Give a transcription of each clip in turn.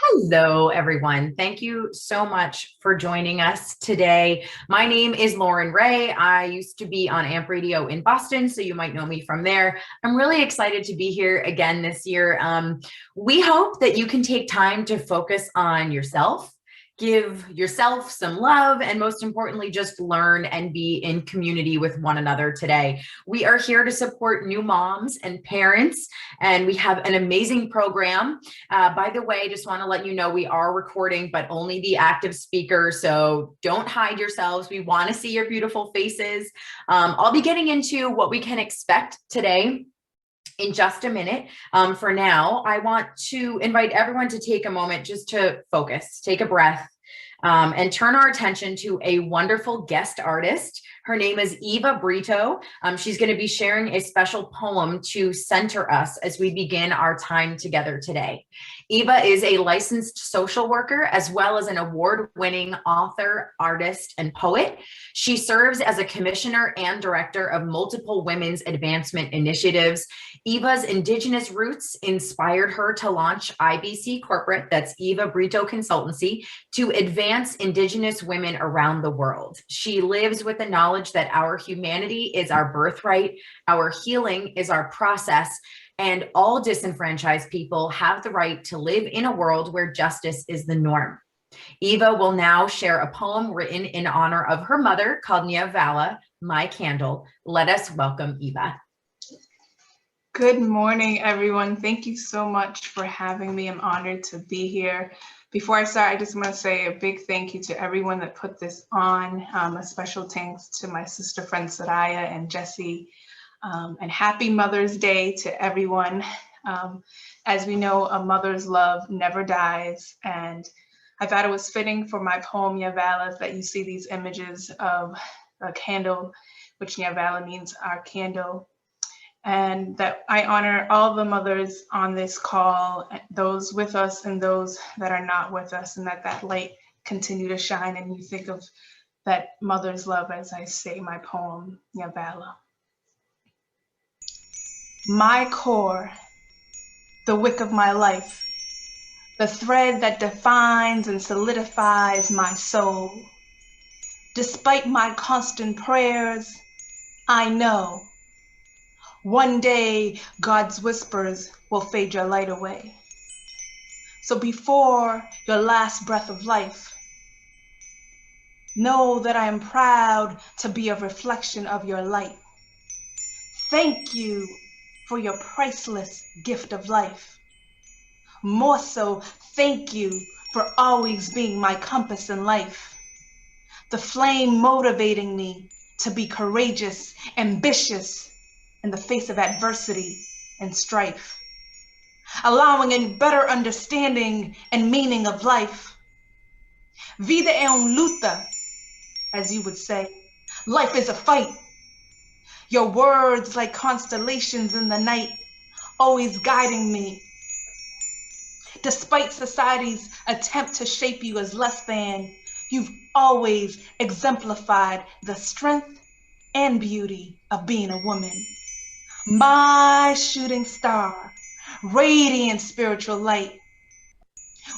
Hello, everyone. Thank you so much for joining us today. My name is Lauren Ray. I used to be on AMP Radio in Boston, so you might know me from there. I'm really excited to be here again this year. We hope that you can take time to focus on yourself, give yourself some love, and most importantly, just learn and be in community with one another today. We are here to support new moms and parents, and we have an amazing program. By the way, just want to let you know we are recording, but only the active speakers, so don't hide yourselves. We want to see your beautiful faces. I'll be getting into what we can expect today in just a minute. For now, I want to invite everyone to take a moment just to focus, take a breath, and turn our attention to a wonderful guest artist. Her name is Eva Brito. She's going to be sharing a special poem to center us as we begin our time together today. Eva is a licensed social worker as well as an award-winning author, artist, and poet. She serves as a commissioner and director of multiple women's advancement initiatives. Eva's Indigenous roots inspired her to launch IBC Corporate, that's Eva Brito Consultancy, to advance Indigenous women around the world. She lives with the knowledge that our humanity is our birthright, our healing is our process, and all disenfranchised people have the right to live in a world where justice is the norm. Eva will now share a poem written in honor of her mother called Nyavala, My Candle. Let us welcome Eva. Good morning, everyone. Thank you so much for having me. I'm honored to be here. Before I start, I just want to say a big thank you to everyone that put this on. A special thanks to my sister friends Soraya and Jessie. And happy Mother's Day to everyone. As we know, a mother's love never dies. And I thought it was fitting for my poem, Nyavala, that you see these images of a candle, which Nyavala means our candle. And that I honor all the mothers on this call, those with us and those that are not with us, and that light continue to shine and you think of that mother's love as I say my poem, Nyavala. My core, the wick of my life, the thread that defines and solidifies my soul. Despite my constant prayers, I know one day God's whispers will fade your light away. So before your last breath of life, know that I am proud to be a reflection of your light. Thank you for your priceless gift of life. More so, thank you for always being my compass in life. The flame motivating me to be courageous, ambitious, in the face of adversity and strife, allowing a better understanding and meaning of life. Vida é luta, as you would say. Life is a fight. Your words like constellations in the night, always guiding me. Despite society's attempt to shape you as less than, you've always exemplified the strength and beauty of being a woman. My shooting star, radiant spiritual light,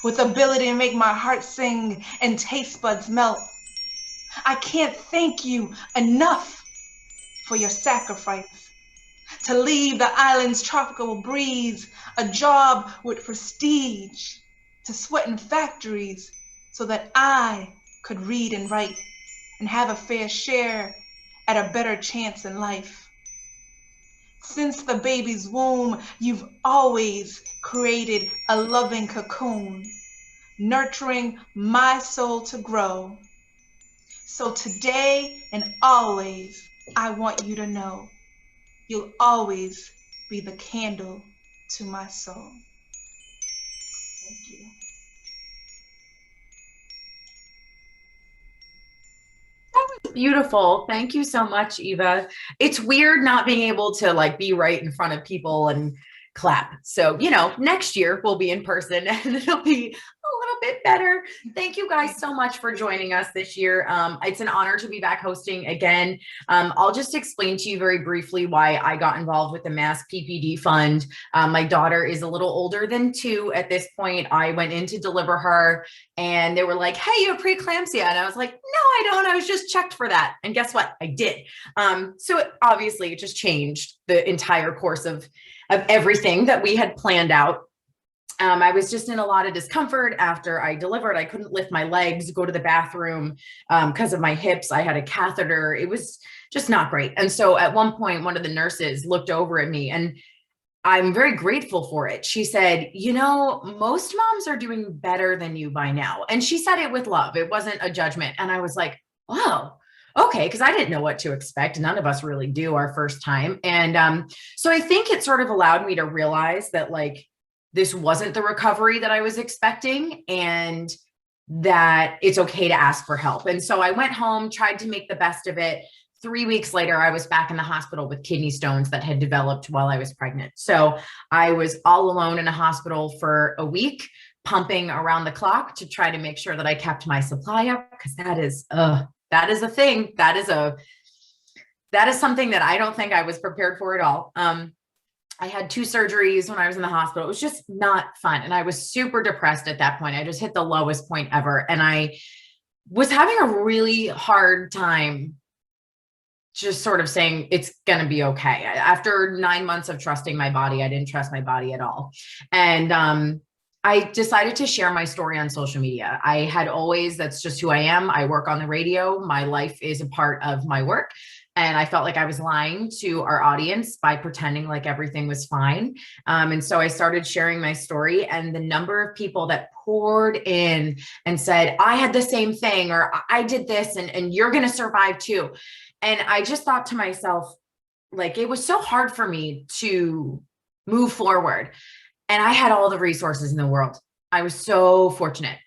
with ability to make my heart sing and taste buds melt. I can't thank you enough for your sacrifice, to leave the island's tropical breeze, a job with prestige, to sweat in factories so that I could read and write and have a fair share at a better chance in life. Since the baby's womb, you've always created a loving cocoon, nurturing my soul to grow. So today and always, I want you to know, you'll always be the candle to my soul. Thank you. Beautiful. Thank you so much, Eva. It's weird not being able to be right in front of people and clap. So, next year we'll be in person and it'll be a little bit better. Thank you guys so much for joining us this year. It's an honor to be back hosting again. I'll just explain to you very briefly why I got involved with the Mass PPD Fund. My daughter is a little older than 2 at this point. I went in to deliver her and they were like, hey, you have preeclampsia. And I was like, no, I don't. I was just checked for that. And guess what? I did. So it just changed the entire course of everything that we had planned out. I was just in a lot of discomfort after I delivered. I couldn't lift my legs, go to the bathroom because of my hips. I had a catheter. It was just not great. And so at one point, one of the nurses looked over at me, and I'm very grateful for it. She said, you know, most moms are doing better than you by now. And she said it with love. It wasn't a judgment. And I was like, wow. Okay, because I didn't know what to expect. None of us really do our first time. And so I think it sort of allowed me to realize that like, this wasn't the recovery that I was expecting and that it's okay to ask for help. And so I went home, tried to make the best of it. 3 weeks later, I was back in the hospital with kidney stones that had developed while I was pregnant. So I was all alone in a hospital for a week, pumping around the clock to try to make sure that I kept my supply up, because that is a thing. That is something that I don't think I was prepared for at all. I had 2 surgeries when I was in the hospital. It was just not fun. And I was super depressed at that point. I just hit the lowest point ever. And I was having a really hard time just sort of saying it's going to be okay. After 9 months of trusting my body, I didn't trust my body at all. And I decided to share my story on social media. I had always, that's just who I am. I work on the radio. My life is a part of my work. And I felt like I was lying to our audience by pretending like everything was fine. And so I started sharing my story, and the number of people that poured in and said, I had the same thing, or I did this, and you're going to survive too. And I just thought to myself, like, it was so hard for me to move forward. And I had all the resources in the world. I was so fortunate.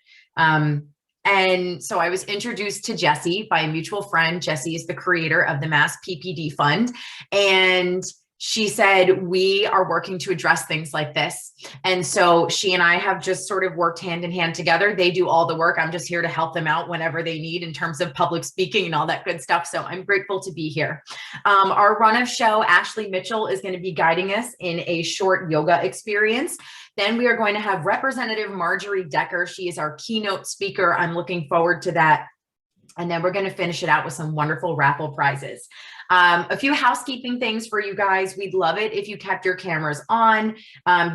And so I was introduced to Jessie by a mutual friend. Jessie is the creator of the Mass PPD Fund. And she said, we are working to address things like this. And so she and I have just sort of worked hand in hand together. They do all the work. I'm just here to help them out whenever they need in terms of public speaking and all that good stuff. So I'm grateful to be here. Our run of show, Ashley Mitchell is going to be guiding us in a short yoga experience. Then we are going to have Representative Marjorie Decker. She is our keynote speaker. I'm looking forward to that. And then we're going to finish it out with some wonderful raffle prizes. A few housekeeping things for you guys. We'd love it if you kept your cameras on.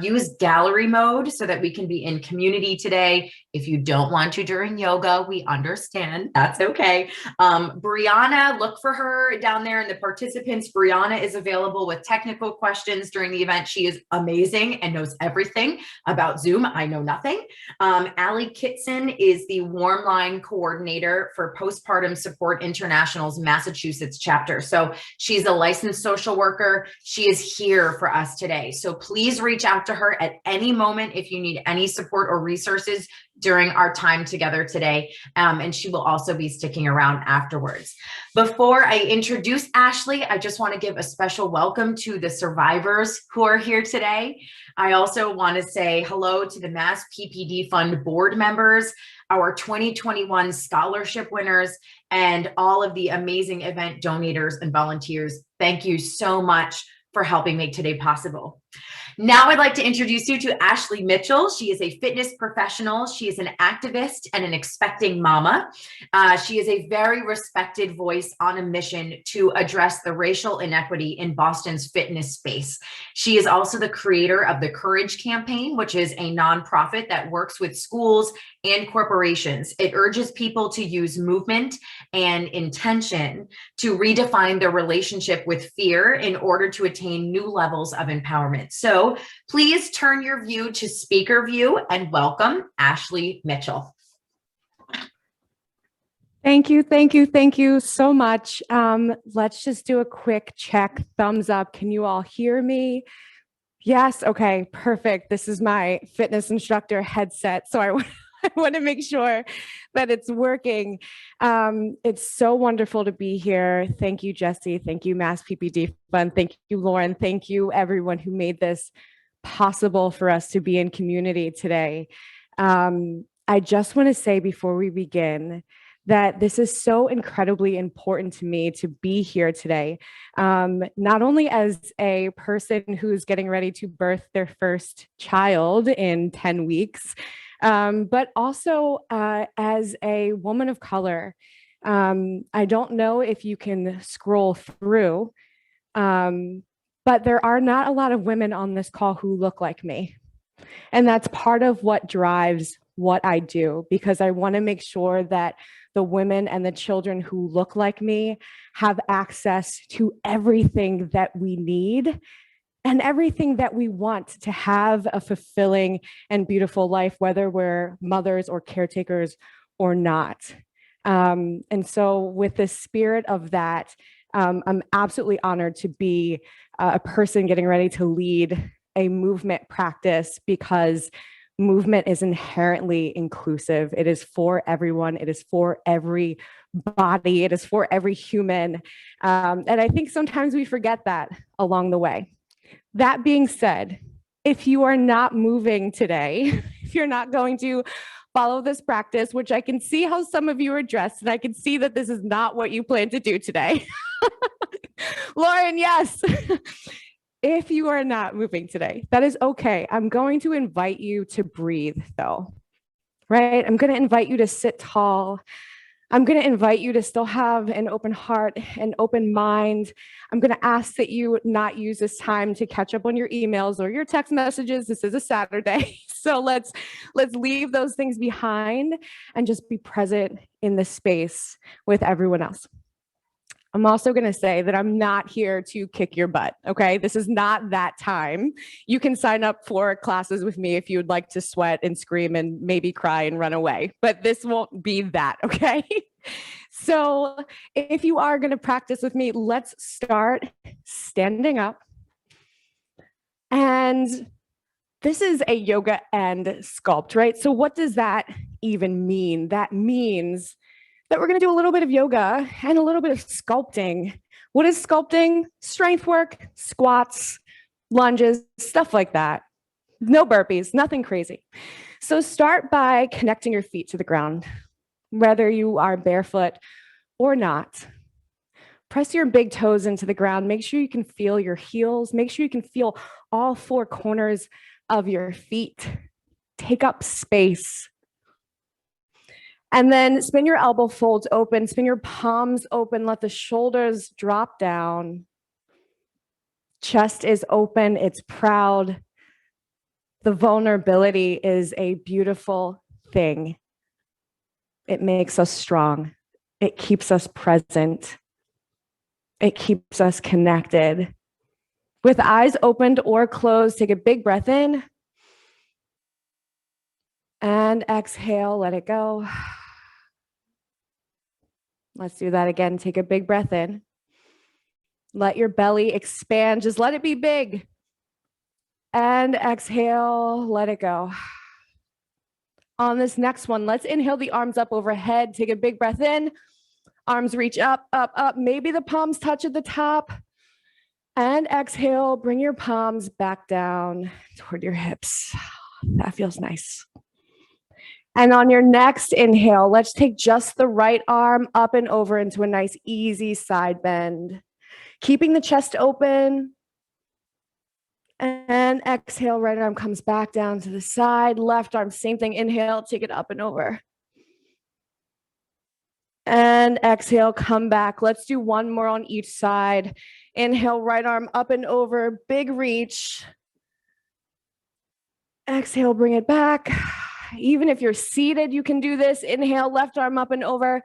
Use gallery mode so that we can be in community today. If you don't want to during yoga, we understand. That's okay. Brianna, look for her down there in the participants. Brianna is available with technical questions during the event. She is amazing and knows everything about Zoom. I know nothing. Allie Kitson is the Warm Line coordinator for Postpartum Support International's Massachusetts chapter. So she's a licensed social worker. She is here for us today. So please reach out to her at any moment if you need any support or resources during our time together today. And she will also be sticking around afterwards. Before I introduce Ashley, I just want to give a special welcome to the survivors who are here today. I also want to say hello to the Mass PPD Fund board members, our 2021 scholarship winners, and all of the amazing event donators and volunteers. Thank you so much for helping make today possible. Now I'd like to introduce you to Ashley Mitchell. She is a fitness professional. She is an activist and an expecting mama. She is a very respected voice on a mission to address the racial inequity in Boston's fitness space. She is also the creator of the Courage Campaign, which is a nonprofit that works with schools and corporations. It urges people to use movement and intention to redefine their relationship with fear in order to attain new levels of empowerment. So please turn your view to speaker view and welcome Ashley Mitchell. Thank you, thank you, thank you so much. Let's just do a quick check, thumbs up. Can you all hear me? Yes, okay, perfect. This is my fitness instructor headset, so I want to make sure that it's working. It's so wonderful to be here. Thank you, Jessie. Thank you, Mass PPD Fund. Thank you, Lauren. Thank you, everyone who made this possible for us to be in community today. I just want to say before we begin that this is so incredibly important to me to be here today. Not only as a person who's getting ready to birth their first child in 10 weeks, but also as a woman of color. I don't know if you can scroll through, but there are not a lot of women on this call who look like me. And that's part of what drives what I do, because I want to make sure that the women and the children who look like me have access to everything that we need and everything that we want to have a fulfilling and beautiful life, whether we're mothers or caretakers or not. And so with the spirit of that, I'm absolutely honored to be a person getting ready to lead a movement practice, because movement is inherently inclusive. It is for everyone. It is for every body. It is for every human. And I think sometimes we forget that along the way. That being said, if you are not moving today, if you're not going to follow this practice, which I can see how some of you are dressed, and I can see that this is not what you plan to do today. Lauren, yes. If you are not moving today, that is okay. I'm going to invite you to breathe, though, right? I'm going to invite you to sit tall. I'm going to invite you to still have an open heart, an open mind. I'm going to ask that you not use this time to catch up on your emails or your text messages. This is a Saturday. So let's leave those things behind and just be present in the space with everyone else. I'm also going to say that I'm not here to kick your butt, okay? This is not that time. You can sign up for classes with me if you would like to sweat and scream and maybe cry and run away, but this won't be that, okay? So if you are going to practice with me, let's start standing up. And this is a yoga and sculpt, right? So what does that even mean? That means that we're going to do a little bit of yoga and a little bit of sculpting. What is sculpting? Strength work, squats, lunges, stuff like that. No burpees, nothing crazy. So start by connecting your feet to the ground, whether you are barefoot or not. Press your big toes into the ground. Make sure you can feel your heels. Make sure you can feel all four corners of your feet. Take up space. And then spin your elbow folds open, spin your palms open, let the shoulders drop down. Chest is open, it's proud. The vulnerability is a beautiful thing. It makes us strong. It keeps us present. It keeps us connected. With eyes opened or closed, take a big breath in. And exhale, let it go. Let's do that again. Take a big breath in. Let your belly expand. Just let it be big. And exhale, let it go. On this next one, let's inhale the arms up overhead. Take a big breath in. Arms reach up, up, up. Maybe the palms touch at the top. And exhale, bring your palms back down toward your hips. That feels nice. And on your next inhale, let's take just the right arm up and over into a nice, easy side bend. Keeping the chest open. And exhale, right arm comes back down to the side. Left arm, same thing. Inhale, take it up and over. And exhale, come back. Let's do one more on each side. Inhale, right arm up and over. Big reach. Exhale, bring it back. Even if you're seated, you can do this. Inhale, left arm up and over.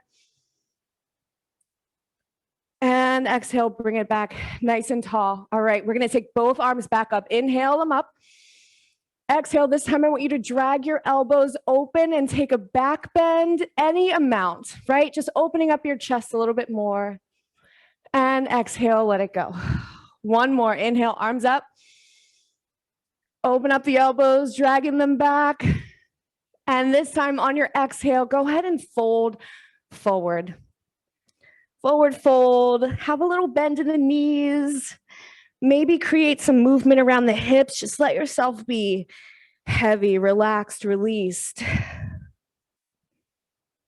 And exhale, bring it back nice and tall. All right, we're going to take both arms back up. Inhale them up. Exhale, this time I want you to drag your elbows open and take a back bend, any amount, right? Just opening up your chest a little bit more. And exhale, let it go. One more. Inhale, arms up. Open up the elbows, dragging them back. And this time on your exhale, go ahead and fold forward. Forward fold, have a little bend in the knees, maybe create some movement around the hips. Just let yourself be heavy, relaxed, released.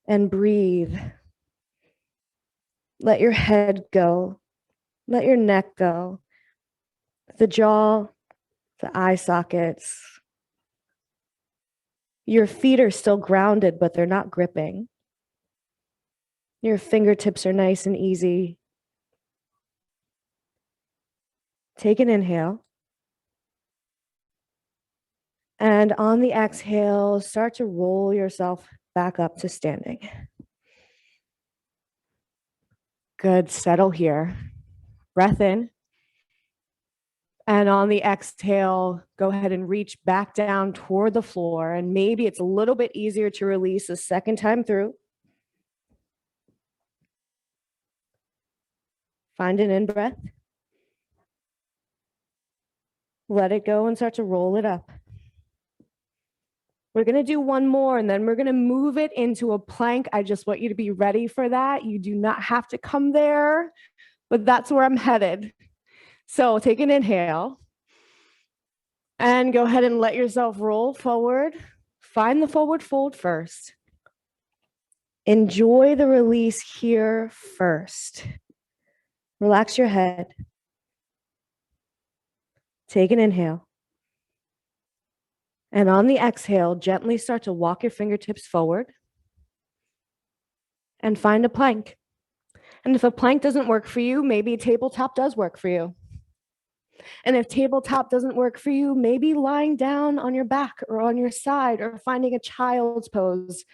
and breathe. Let your head go. Let your neck go. The jaw, the eye sockets. Your feet are still grounded, but they're not gripping. Your fingertips are nice and easy. Take an inhale. And on the exhale, start to roll yourself back up to standing. Good, settle here. Breath in. And on the exhale, go ahead and reach back down toward the floor. And maybe it's a little bit easier to release a second time through. Find an in-breath. Let it go and start to roll it up. We're going to do one more, and then we're going to move it into a plank. I just want you to be ready for that. You do not have to come there, but that's where I'm headed. So take an inhale and go ahead and let yourself roll forward. Find the forward fold first. Enjoy the release here first. Relax your head. Take an inhale. And on the exhale, gently start to walk your fingertips forward and find a plank. And if a plank doesn't work for you, maybe tabletop does work for you. And if tabletop doesn't work for you, maybe lying down on your back or on your side or finding a child's pose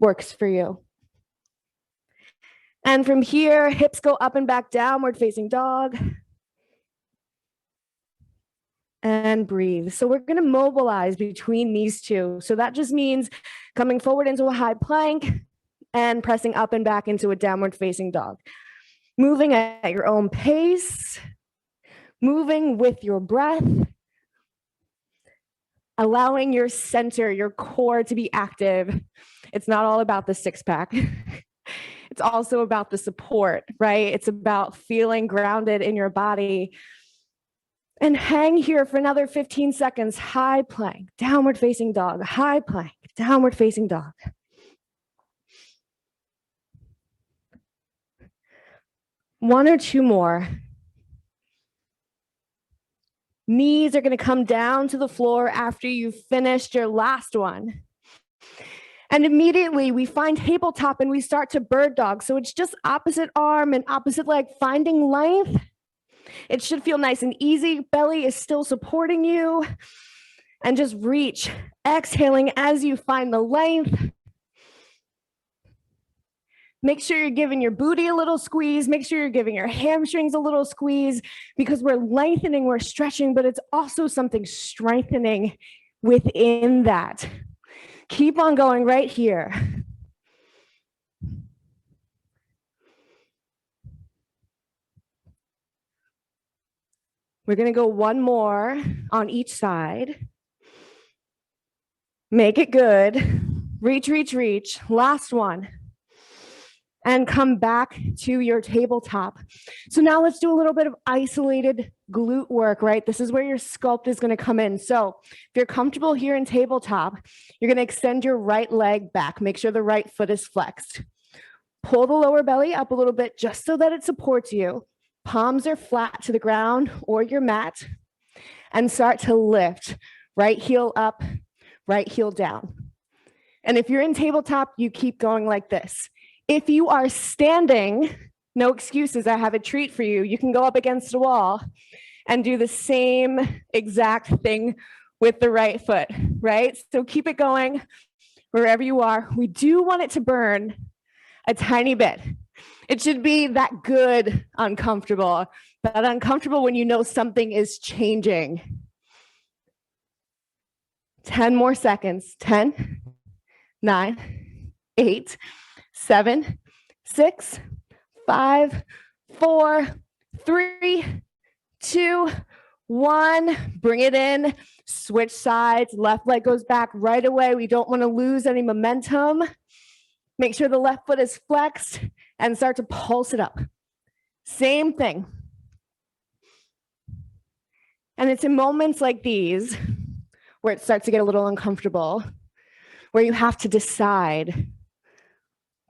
works for you. And from here, hips go up and back, downward facing dog. And breathe. So we're going to mobilize between these two. So that just means coming forward into a high plank and pressing up and back into a downward facing dog. Moving at your own pace, moving with your breath, allowing your center, your core to be active. It's not all about the six pack. It's also about the support, right? It's about feeling grounded in your body. And hang here for another 15 seconds. High plank, downward facing dog, high plank, downward facing dog. One or two more. Knees are going to come down to the floor after you've finished your last one. And immediately we find tabletop and we start to bird dog. So it's just opposite arm and opposite leg, finding length. It should feel nice and easy. Belly is still supporting you. And just reach, exhaling as you find the length. Make sure you're giving your booty a little squeeze. Make sure you're giving your hamstrings a little squeeze because we're lengthening, we're stretching, but it's also something strengthening within that. Keep on going right here. We're going to go one more on each side. Make it good. Reach, reach, reach. Last one. And come back to your tabletop. So now let's do a little bit of isolated glute work, right? This is where your sculpt is going to come in. So if you're comfortable here in tabletop, you're going to extend your right leg back. Make sure the right foot is flexed. Pull the lower belly up a little bit just so that it supports you. Palms are flat to the ground or your mat. And start to lift. Right heel up, right heel down. And if you're in tabletop, you keep going like this. If you are standing, no excuses, I have a treat for you. You can go up against a wall and do the same exact thing with the right foot, right? So keep it going wherever you are. We do want it to burn a tiny bit. It should be that good uncomfortable, that uncomfortable when you know something is changing. 10 more seconds. 10, 9, 8, 7, 6, 5, 4, 3, 2, 1. Bring it in. Switch sides. Left leg goes back right away. We don't want to lose any momentum. Make sure the left foot is flexed and start to pulse it up. Same thing. And it's in moments like these where it starts to get a little uncomfortable, where you have to decide,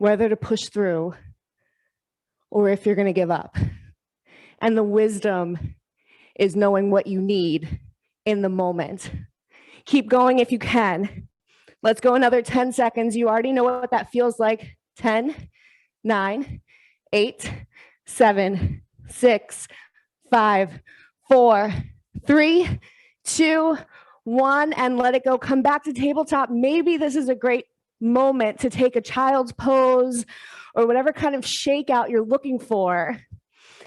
whether to push through or if you're going to give up. And the wisdom is knowing what you need in the moment. Keep going if you can. Let's go another 10 seconds. You already know what that feels like. 10, 9, 8, 7, 6, 5, 4, 3, 2, 1, and let it go. Come back to tabletop. Maybe this is a great moment to take a child's pose or whatever kind of shakeout you're looking for.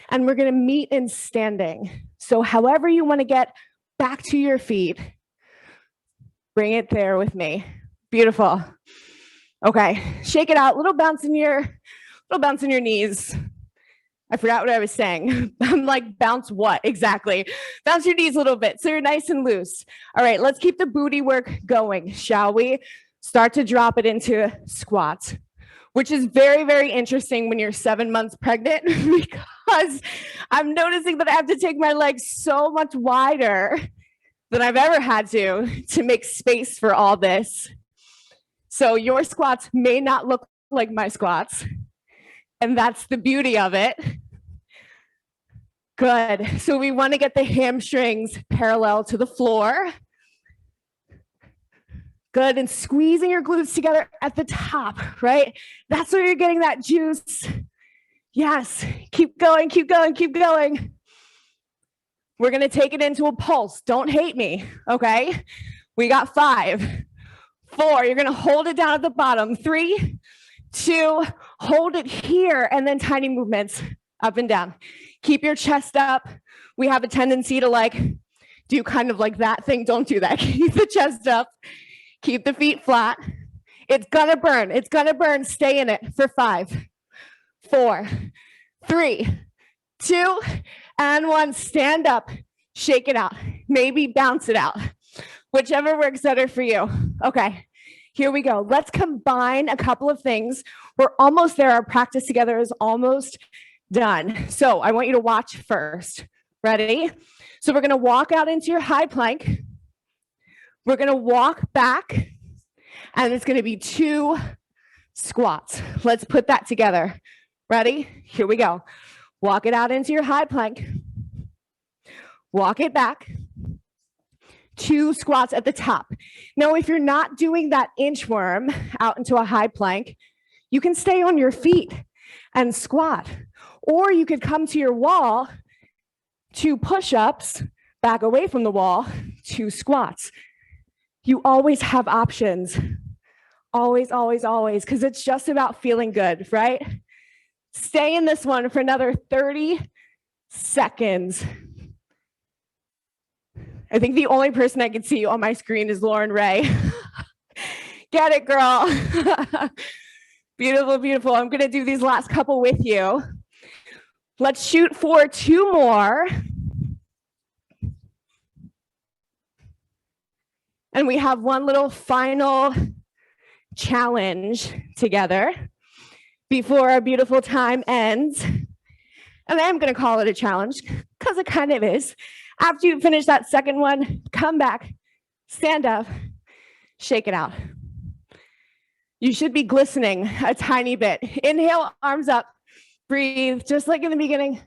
And we're going to meet in standing. So however you want to get back to your feet, bring it there with me. Beautiful. Okay, shake it out. Little bounce in your knees. I forgot what I was saying. I'm like, bounce what? Exactly. Bounce your knees a little bit so you're nice and loose. All right, let's keep the booty work going, shall we? Start to drop it into squats, which is very, very interesting when you're 7 months pregnant because I'm noticing that I have to take my legs so much wider than I've ever had to make space for all this. So your squats may not look like my squats, and that's the beauty of it. Good. So we want to get the hamstrings parallel to the floor. Good. And squeezing your glutes together at the top, right? That's where you're getting that juice. Yes. Keep going, keep going, keep going. We're going to take it into a pulse. Don't hate me, okay? We got 5, 4. You're going to hold it down at the bottom. 3, 2, hold it here, and then tiny movements up and down. Keep your chest up. We have a tendency to like do kind of like that thing. Don't do that. Keep the chest up. Keep the feet flat. It's gonna burn. It's gonna burn. Stay in it for 5, 4, 3, 2, and 1. Stand up. Shake it out. Maybe bounce it out. Whichever works better for you. Okay, here we go. Let's combine a couple of things. We're almost there. Our practice together is almost done. So I want you to watch first. Ready? So we're going to walk out into your high plank. We're going to walk back, and it's going to be 2 squats. Let's put that together. Ready? Here we go. Walk it out into your high plank. Walk it back. 2 squats at the top. Now, if you're not doing that inchworm out into a high plank, you can stay on your feet and squat. Or you could come to your wall, 2 push-ups, back away from the wall, 2 squats. You always have options. Always, always, always, because it's just about feeling good, right? Stay in this one for another 30 seconds. I think the only person I can see on my screen is Lauren Ray. Get it, girl. Beautiful, beautiful. I'm going to do these last couple with you. Let's shoot for 2 more. And we have one little final challenge together before our beautiful time ends. And I am going to call it a challenge because it kind of is. After you finish that second one, come back, stand up, shake it out. You should be glistening a tiny bit. Inhale, arms up. Breathe, just like in the beginning.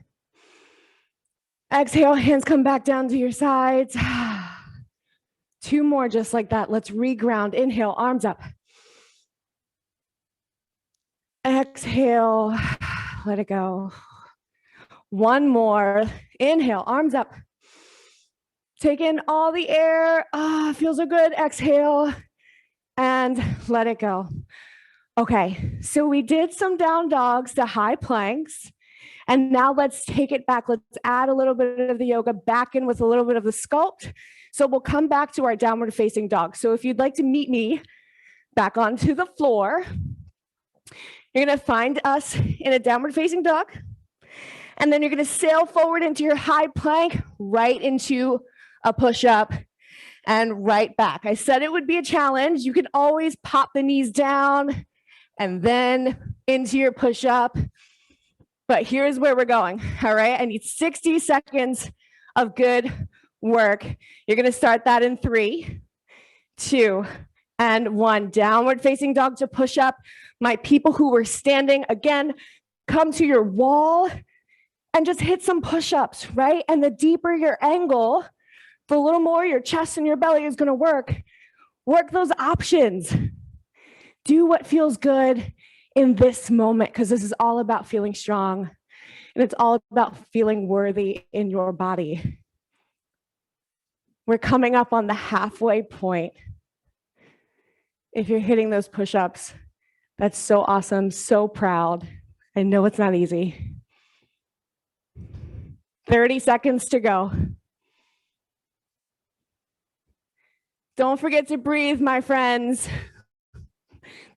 Exhale, hands come back down to your sides. 2 more just like that. Let's reground. Inhale, arms up. Exhale, let it go. 1 more. Inhale, arms up. Take in all the air. Feels so good. Exhale, and let it go. Okay, so we did some down dogs to high planks, and now let's take it back. Let's add a little bit of the yoga back in with a little bit of the sculpt. So we'll come back to our downward facing dog. So if you'd like to meet me back onto the floor, you're gonna find us in a downward facing dog, and then you're gonna sail forward into your high plank, right into a push-up, and right back. I said it would be a challenge. You can always pop the knees down and then into your push-up. But here's where we're going, all right? I need 60 seconds of good work. You're gonna start that in 3, 2, and 1. Downward facing dog to push up. My people who were standing, again, come to your wall and just hit some push-ups, right? And the deeper your angle, the little more your chest and your belly is gonna work. Work those options. Do what feels good in this moment, because this is all about feeling strong, and it's all about feeling worthy in your body. We're coming up on the halfway point. If you're hitting those push-ups, that's so awesome, so proud. I know it's not easy. 30 seconds to go. Don't forget to breathe, my friends.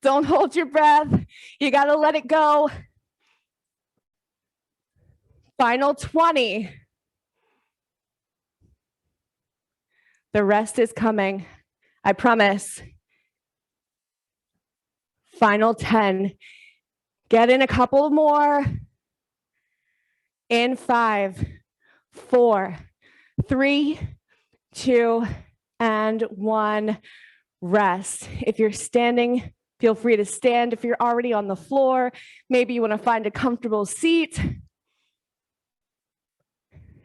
Don't hold your breath. You gotta let it go. Final 20. The rest is coming, I promise. Final 10. Get in a couple more. In 5, 4, 3, 2, and 1. Rest. If you're standing, feel free to stand. If you're already on the floor, maybe you want to find a comfortable seat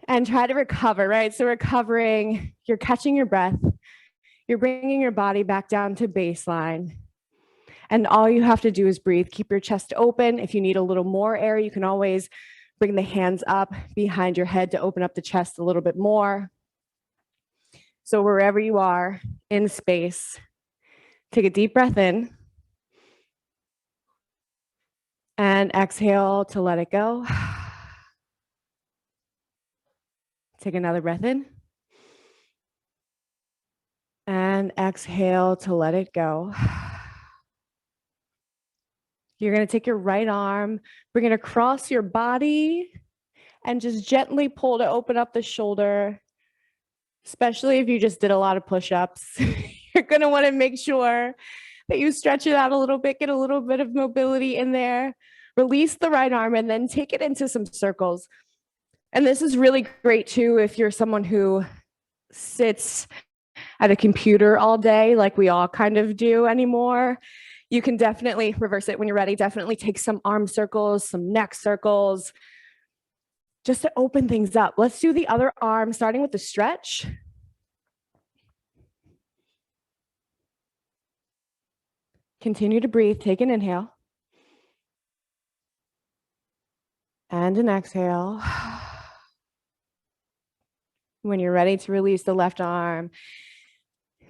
and try to recover, right? So recovering, you're catching your breath. You're bringing your body back down to baseline. And all you have to do is breathe. Keep your chest open. If you need a little more air, you can always bring the hands up behind your head to open up the chest a little bit more. So wherever you are in space, take a deep breath in and exhale to let it go. Take another breath in and exhale to let it go. You're going to take your right arm, bring it across your body, and just gently pull to open up the shoulder, especially if you just did a lot of push-ups. You're going to want to make sure that you stretch it out a little bit, get a little bit of mobility in there. Release the right arm and then take it into some circles. And this is really great too if you're someone who sits at a computer all day, like we all kind of do anymore. You can definitely reverse it when you're ready. Definitely take some arm circles, some neck circles, just to open things up. Let's do the other arm, starting with the stretch. Continue to breathe. Take an inhale. And an exhale. When you're ready to release the left arm,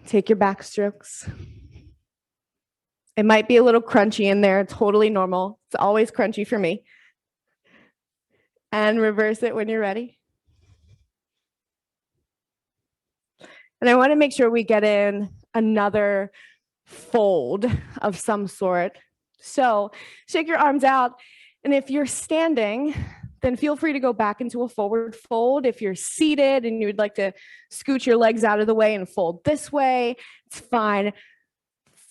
take your back strokes. It might be a little crunchy in there, totally normal. It's always crunchy for me. And reverse it when you're ready. And I want to make sure we get in another fold of some sort. So shake your arms out. And if you're standing, then feel free to go back into a forward fold. If you're seated and you would like to scoot your legs out of the way and fold this way, it's fine.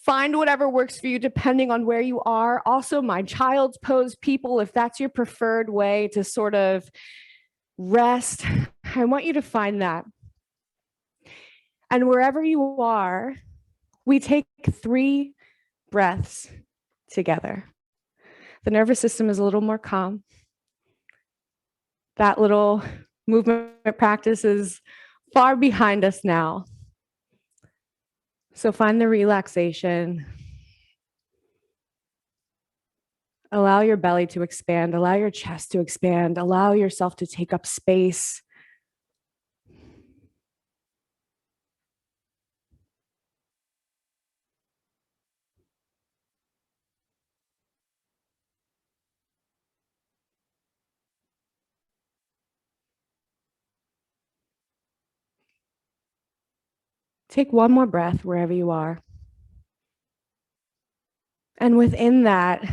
Find whatever works for you depending on where you are. Also, my child's pose people, if that's your preferred way to sort of rest, I want you to find that. And wherever you are, we take 3 breaths together. The nervous system is a little more calm. That little movement practice is far behind us now. So find the relaxation. Allow your belly to expand. Allow your chest to expand. Allow yourself to take up space. Take one more breath wherever you are. And within that,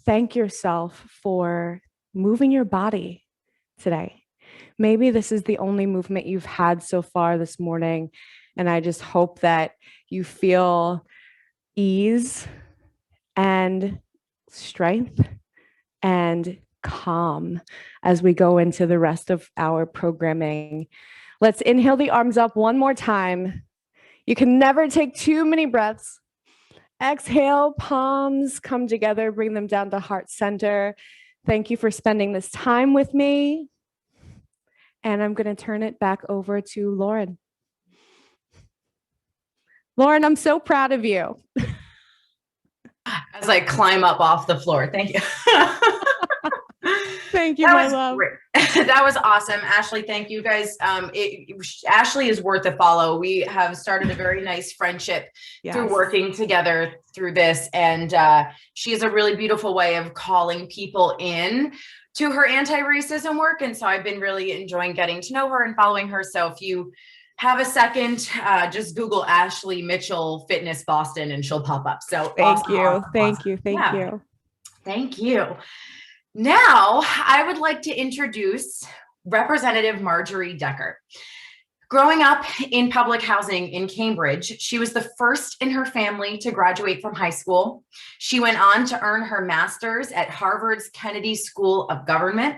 thank yourself for moving your body today. Maybe this is the only movement you've had so far this morning, and I just hope that you feel ease and strength and calm as we go into the rest of our programming. Let's inhale the arms up one more time. You can never take too many breaths. Exhale, palms come together, bring them down to heart center. Thank you for spending this time with me. And I'm going to turn it back over to Lauren. Lauren, I'm so proud of you. As I climb up off the floor. Thank you. Thank you, my love. Great. That was awesome. Ashley, thank you guys. Ashley is worth a follow. We have started a very nice friendship through working together through this. And she has a really beautiful way of calling people in to her anti-racism work. And so I've been really enjoying getting to know her and following her. So if you have a second, just Google Ashley Mitchell Fitness Boston and she'll pop up. So thank you. Thank you. Thank you. Now, I would like to introduce Representative Marjorie Decker. Growing up in public housing in Cambridge, she was the first in her family to graduate from high school. She went on to earn her master's at Harvard's Kennedy School of Government.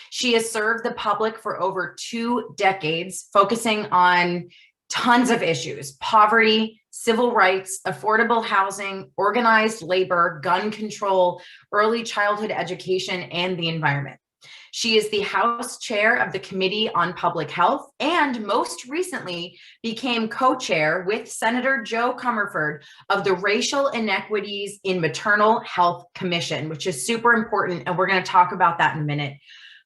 She has served the public for over 2 decades, focusing on tons of issues: poverty, civil rights, affordable housing, organized labor, gun control, early childhood education, and the environment. She is the House Chair of the Committee on Public Health and most recently became co-chair with Senator Joe Comerford of the Racial Inequities in Maternal Health Commission, which is super important, and we're going to talk about that in a minute.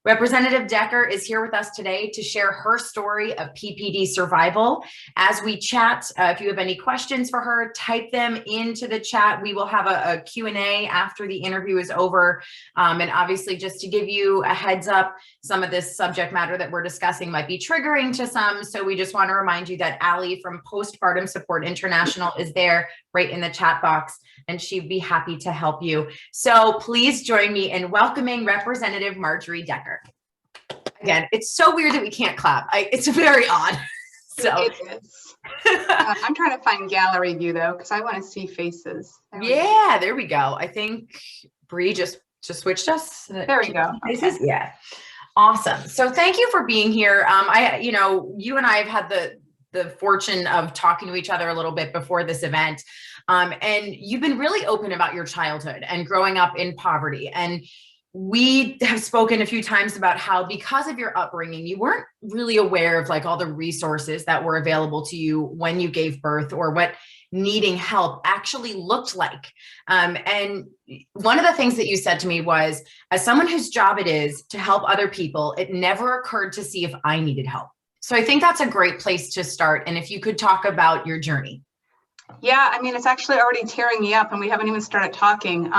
Representative Decker is here with us today to share her story of PPD survival. As we chat, if you have any questions for her, type them into the chat. We will have a Q&A after the interview is over. And obviously, just to give you a heads up, some of this subject matter that we're discussing might be triggering to some. So we just want to remind you that Allie from Postpartum Support International is there right in the chat box, and she'd be happy to help you. So please join me in welcoming Representative Marjorie Decker. Again, it's so weird that we can't clap. It's very odd. So it is. I'm trying to find gallery view though, because I want to see faces. There we go. I think Bree just switched us. There we go. Faces. Okay. Yeah. Awesome. So thank you for being here. You and I have had the fortune of talking to each other a little bit before this event. And you've been really open about your childhood and growing up in poverty. And we have spoken a few times about how, because of your upbringing, you weren't really aware of like all the resources that were available to you when you gave birth, or what needing help actually looked like. And one of the things that you said to me was, as someone whose job it is to help other people, it never occurred to see if I needed help. So I think that's a great place to start. And if you could talk about your journey. Yeah, I mean, it's actually already tearing me up and we haven't even started talking.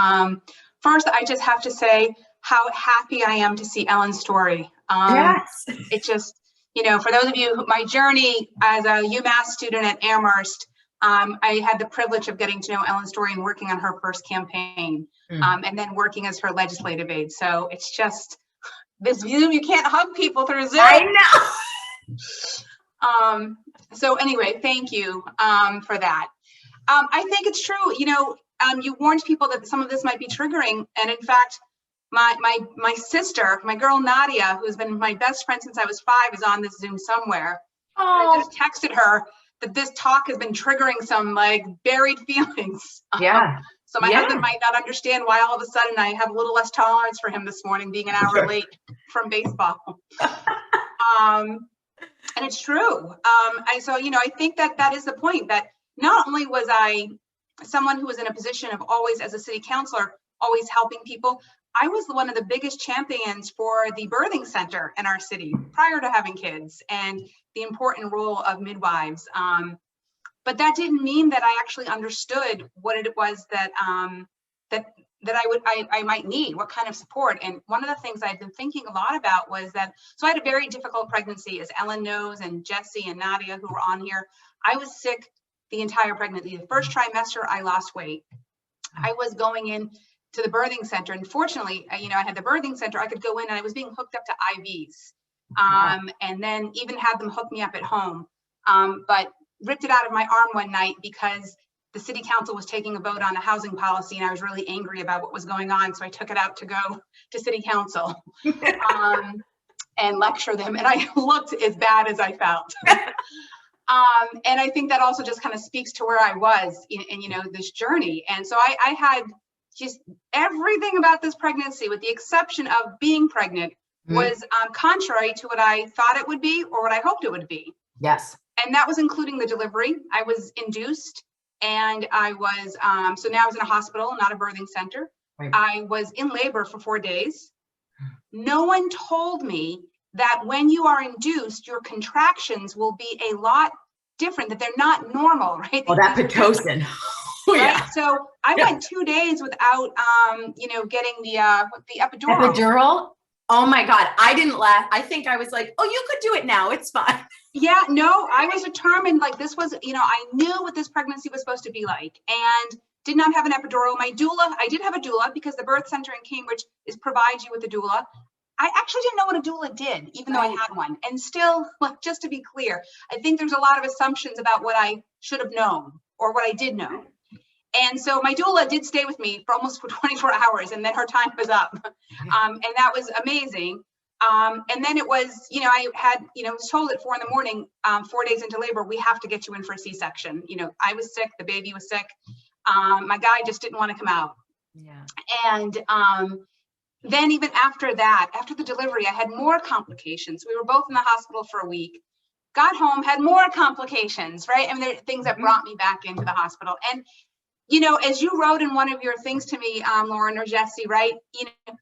First, I just have to say how happy I am to see Ellen's story. Yes. It just, for those of you, my journey as a UMass student at Amherst, I had the privilege of getting to know Ellen's story and working on her first campaign, and then working as her legislative aide. So it's just this Zoom, you can't hug people through Zoom. I know. So anyway, thank you for that. I think it's true. You warned people that some of this might be triggering. And in fact, my sister, my girl Nadia, who's been my best friend since I was 5, is on this Zoom somewhere. I just texted her that this talk has been triggering some like buried feelings. Yeah. So my husband might not understand why all of a sudden I have a little less tolerance for him this morning, being an hour late from baseball. And it's true. I think that is the point, that not only was I someone who was in a position of always, as a city councilor, always helping people, I was one of the biggest champions for the birthing center in our city prior to having kids, and the important role of midwives. But that didn't mean that I actually understood what it was that I might need, what kind of support. And one of the things I've been thinking a lot about was that, so I had a very difficult pregnancy, as Ellen knows, and Jesse and Nadia, who were on here. I was sick the entire pregnancy. The first trimester, I lost weight. I was going in to the birthing center, and fortunately, I had the birthing center. I could go in, and I was being hooked up to IVs, and then even had them hook me up at home. But ripped it out of my arm one night because the city council was taking a vote on a housing policy, and I was really angry about what was going on. So I took it out to go to city council and lecture them, and I looked as bad as I felt. And I think that also just kind of speaks to where I was in you know, this journey. And so I had just everything about this pregnancy, with the exception of being pregnant, was contrary to what I thought it would be or what I hoped it would be. Yes. And that was including the delivery. I was induced, and I was, so now I was in a hospital, not a birthing center. Right. I was in labor for 4 days. No one told me that when you are induced, your contractions will be a lot different, that they're not normal, right? Oh, that Pitocin. Oh, yeah. Right? So I went 2 days without, you know, getting the epidural. Epidural? Oh my God. I didn't laugh. I think I was like, oh, you could do it now. It's fine. Yeah, no, I was determined, like, this was, you know, I knew what this pregnancy was supposed to be like, and did not have an epidural. My doula, I did have a doula, because the birth center in Cambridge provides you with a doula. I actually didn't know what a doula did, even though I had one. And still, like, just to be clear, I think there's a lot of assumptions about what I should have known or what I did know. And so my doula did stay with me for almost 24 hours, and then her time was up. And that was amazing. And then it was, you know, I had, you know, was told at 4 a.m, 4 days into labor, we have to get you in for a C-section. You know, I was sick, the baby was sick. My guy just didn't want to come out. Yeah. And then even after that, after the delivery, I had more complications. We were both in the hospital for a week, got home, had more complications, right? I mean, there are things that brought me back into the hospital. And, you know, as you wrote in one of your things to me, Lauren or Jesse, right? You know,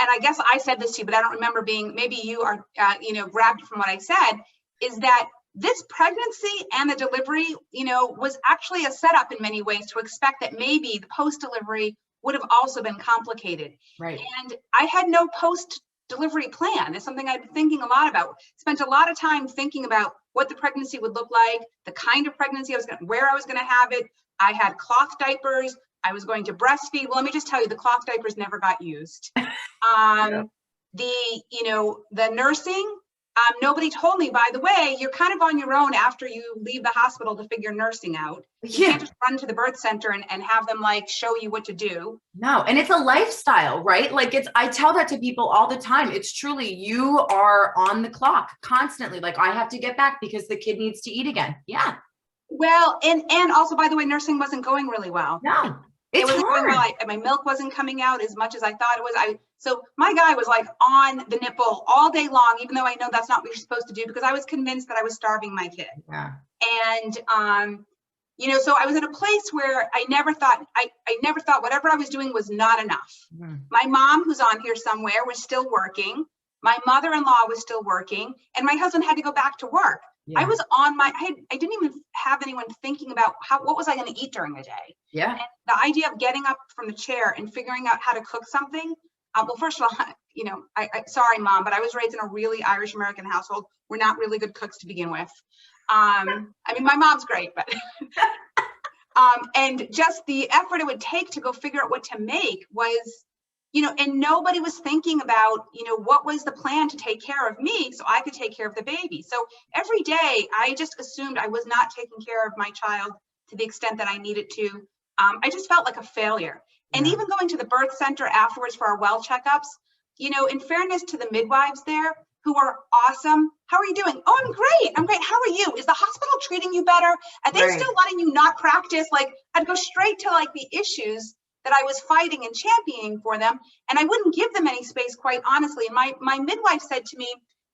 and I guess I said this to you, but I don't remember being, maybe you are, you know, grabbed from what I said, is that this pregnancy and the delivery, you know, was actually a setup in many ways to expect that maybe the post-delivery would have also been complicated. Right. And I had no post-delivery plan. It's something I've been thinking a lot about. Spent a lot of time thinking about what the pregnancy would look like, the kind of pregnancy I was going to, where I was going to have it. I had cloth diapers. I was going to breastfeed. Well, let me just tell you, the cloth diapers never got used. Yeah. You know, the nursing, nobody told me, by the way, you're kind of on your own after you leave the hospital to figure nursing out. You can't just run to the birth center and have them like show you what to do. No, and it's a lifestyle, right? Like I tell that to people all the time. It's truly, you are on the clock constantly. Like, I have to get back because the kid needs to eat again. Yeah. Well, and also, by the way, nursing wasn't going really well. No, It it's wasn't going hard. well. My milk wasn't coming out as much as I thought it was. So my guy was like on the nipple all day long, even though I know that's not what you're supposed to do, because I was convinced that I was starving my kid. Yeah. And, you know, so I was in a place where I never thought, I never thought whatever I was doing was not enough. My mom, who's on here somewhere, was still working. My mother-in-law was still working, and my husband had to go back to work. Yeah. I was on I didn't even have anyone thinking about what was I going to eat during the day. Yeah. And the idea of getting up from the chair and figuring out how to cook something. Well, first of all, you know, sorry, Mom, but I was raised in a really Irish American household. We're not really good cooks to begin with. I mean, my mom's great, but and just the effort it would take to go figure out what to make was, you know, and nobody was thinking about, you know, what was the plan to take care of me so I could take care of the baby. So every day I just assumed I was not taking care of my child to the extent that I needed to. I just felt like a failure. And even going to the birth center afterwards for our well checkups, you know, in fairness to the midwives there, who are awesome. How are you doing? Oh, I'm great. I'm great. How are you? Is the hospital treating you better? Are they still letting you not practice? Like, I'd go straight to like the issues that I was fighting and championing for them. And I wouldn't give them any space, quite honestly. And my midwife said to me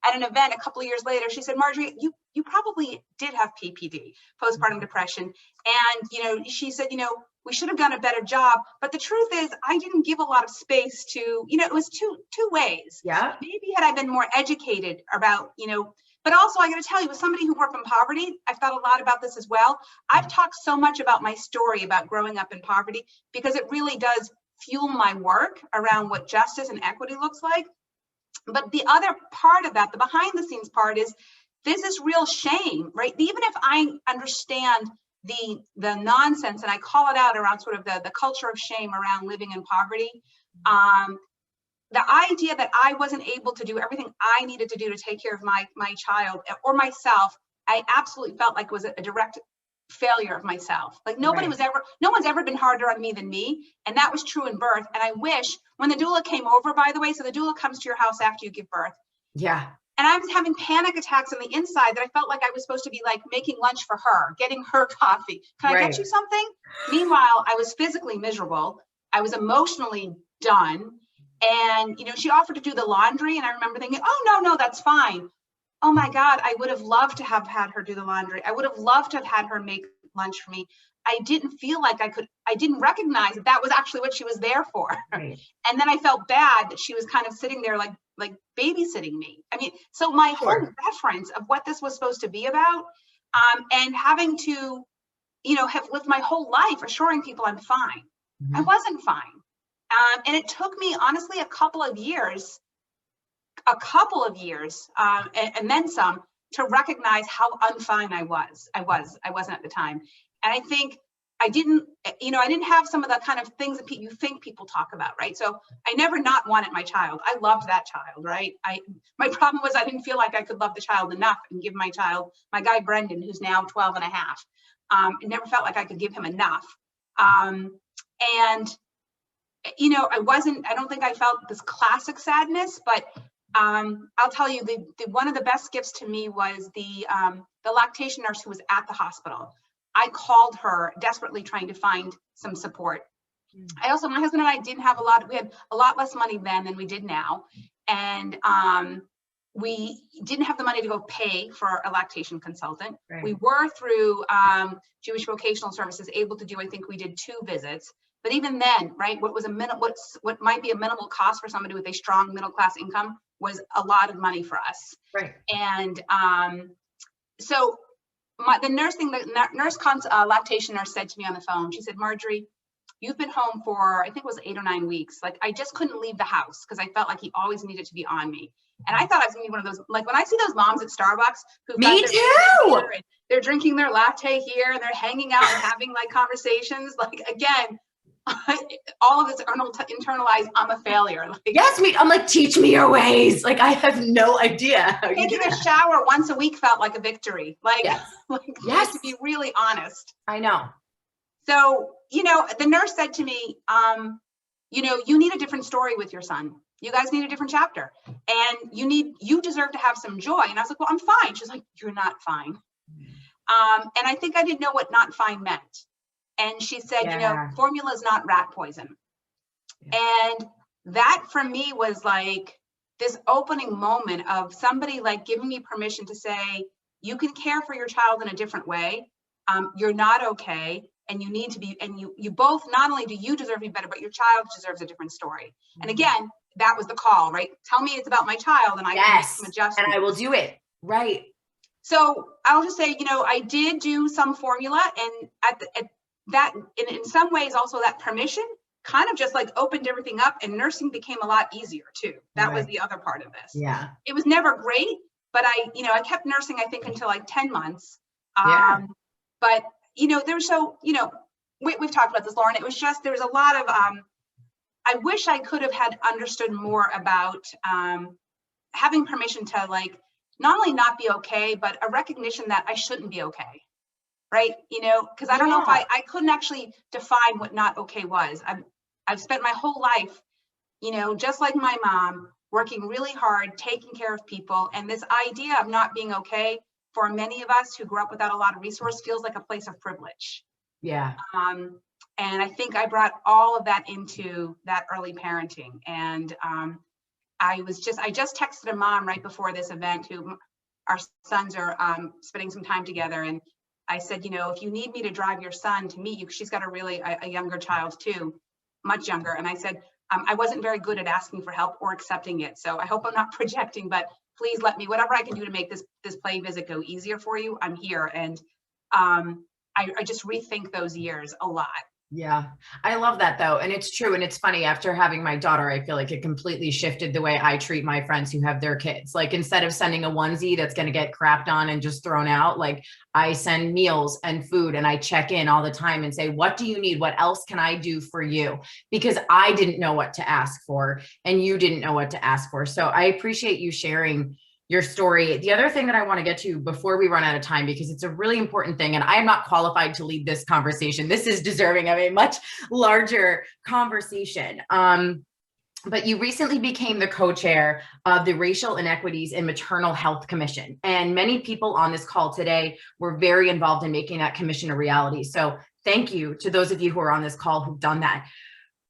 at an event a couple of years later, she said, Marjorie, you probably did have PPD, postpartum depression. And, you know, she said, you know, we should have done a better job. But the truth is, I didn't give a lot of space to, you know, it was two ways. Yeah. Maybe had I been more educated about, you know, but also I got to tell you, as somebody who grew up in poverty, I've thought a lot about this as well. I've talked so much about my story about growing up in poverty because it really does fuel my work around what justice and equity looks like. But the other part of that, the behind the scenes part, is there's this real shame, right? Even if I understand the nonsense and I call it out around sort of the culture of shame around living in poverty, the idea that I wasn't able to do everything I needed to do to take care of my child or myself, I absolutely felt like was a direct failure of myself. Like no one's ever been harder on me than me. And that was true in birth. And I wish when the doula came over, by the way, so the doula comes to your house after you give birth. Yeah. And I was having panic attacks on the inside that I felt like I was supposed to be like making lunch for her, getting her coffee. Can I get you something? Meanwhile, I was physically miserable. I was emotionally done. And, you know, she offered to do the laundry. And I remember thinking, oh, no, that's fine. Oh my God, I would have loved to have had her do the laundry. I would have loved to have had her make lunch for me. I didn't feel like I didn't recognize that that was actually what she was there for. Right. And then I felt bad that she was kind of sitting there like babysitting me. I mean, so my whole reference of what this was supposed to be about, and having to, you know, have lived my whole life assuring people I'm fine. Mm-hmm. I wasn't fine. And it took me honestly a couple of years, and then some, to recognize how unfine I wasn't at the time. And I think I didn't have some of the kind of things that you think people talk about, right? So I never not wanted my child. I loved that child, right? My problem was I didn't feel like I could love the child enough and give my child, my guy Brendan, who's now 12 and a half, it never felt like I could give him enough. And, you know, I don't think I felt this classic sadness, but I'll tell you, one of the best gifts to me was the lactation nurse who was at the hospital. I called her desperately trying to find some support. My husband and I we had a lot less money then than we did now. And we didn't have the money to go pay for a lactation consultant. Right. We were through Jewish Vocational Services able to do, I think we did 2 visits. But even then, right, what might be a minimal cost for somebody with a strong middle class income was a lot of money for us. Right. And so the lactation nurse said to me on the phone, she said, Marjorie, you've been home for, I think it was 8 or 9 weeks. Like, I just couldn't leave the house because I felt like he always needed to be on me. And I thought I was gonna be one of those, like when I see those moms at Starbucks who Me too. They're drinking their latte here and they're hanging out and having like conversations. Like, again, all of this internalized, I'm a failure. Like, yes, I'm like, teach me your ways. Like, I have no idea. Taking a shower once a week felt like a victory. Like, yes. Yes, to be really honest. I know. So, you know, the nurse said to me, you know, you need a different story with your son. You guys need a different chapter, and you deserve to have some joy. And I was like, well, I'm fine. She's like, you're not fine. And I think I didn't know what not fine meant. And she said, you know, formula is not rat poison. Yeah. And that for me was like this opening moment of somebody like giving me permission to say, you can care for your child in a different way. You're not okay. And you need to be, and you both, not only do you deserve to be better, but your child deserves a different story. Mm-hmm. And again, that was the call, right? Tell me it's about my child and I can make some adjustments. And I will do it. Right. So I'll just say, you know, I did do some formula, and in some ways also that permission kind of just like opened everything up, and nursing became a lot easier too. That was the other part of this. Yeah. It was never great, but I kept nursing, I think, until like 10 months. But, you know, we've talked about this, Lauren. It was just, there was a lot of, I wish I could have had understood more about having permission to like, not only not be okay, but a recognition that I shouldn't be okay. Right. You know, because I don't know if I couldn't actually define what not okay was. I've spent my whole life, you know, just like my mom, working really hard, taking care of people. And this idea of not being okay for many of us who grew up without a lot of resource feels like a place of privilege. Yeah. And I think I brought all of that into that early parenting. And I just texted a mom right before this event who our sons are spending some time together. And I said, you know, if you need me to drive your son to meet you, she's got a younger child too, much younger. And I said, I wasn't very good at asking for help or accepting it. So I hope I'm not projecting, but please let me, whatever I can do to make this play visit go easier for you, I'm here. And I just rethink those years a lot. Yeah, I love that though. And it's true. And it's funny, after having my daughter, I feel like it completely shifted the way I treat my friends who have their kids. Like, instead of sending a onesie that's going to get crapped on and just thrown out, like I send meals and food, and I check in all the time and say, what do you need? What else can I do for you? Because I didn't know what to ask for and you didn't know what to ask for. So I appreciate you sharing your story. The other thing that I want to get to before we run out of time, because it's a really important thing, and I am not qualified to lead this conversation. This is deserving of a much larger conversation. but you recently became the co-chair of the Racial Inequities in Maternal Health Commission. And many people on this call today were very involved in making that commission a reality. So thank you to those of you who are on this call who've done that.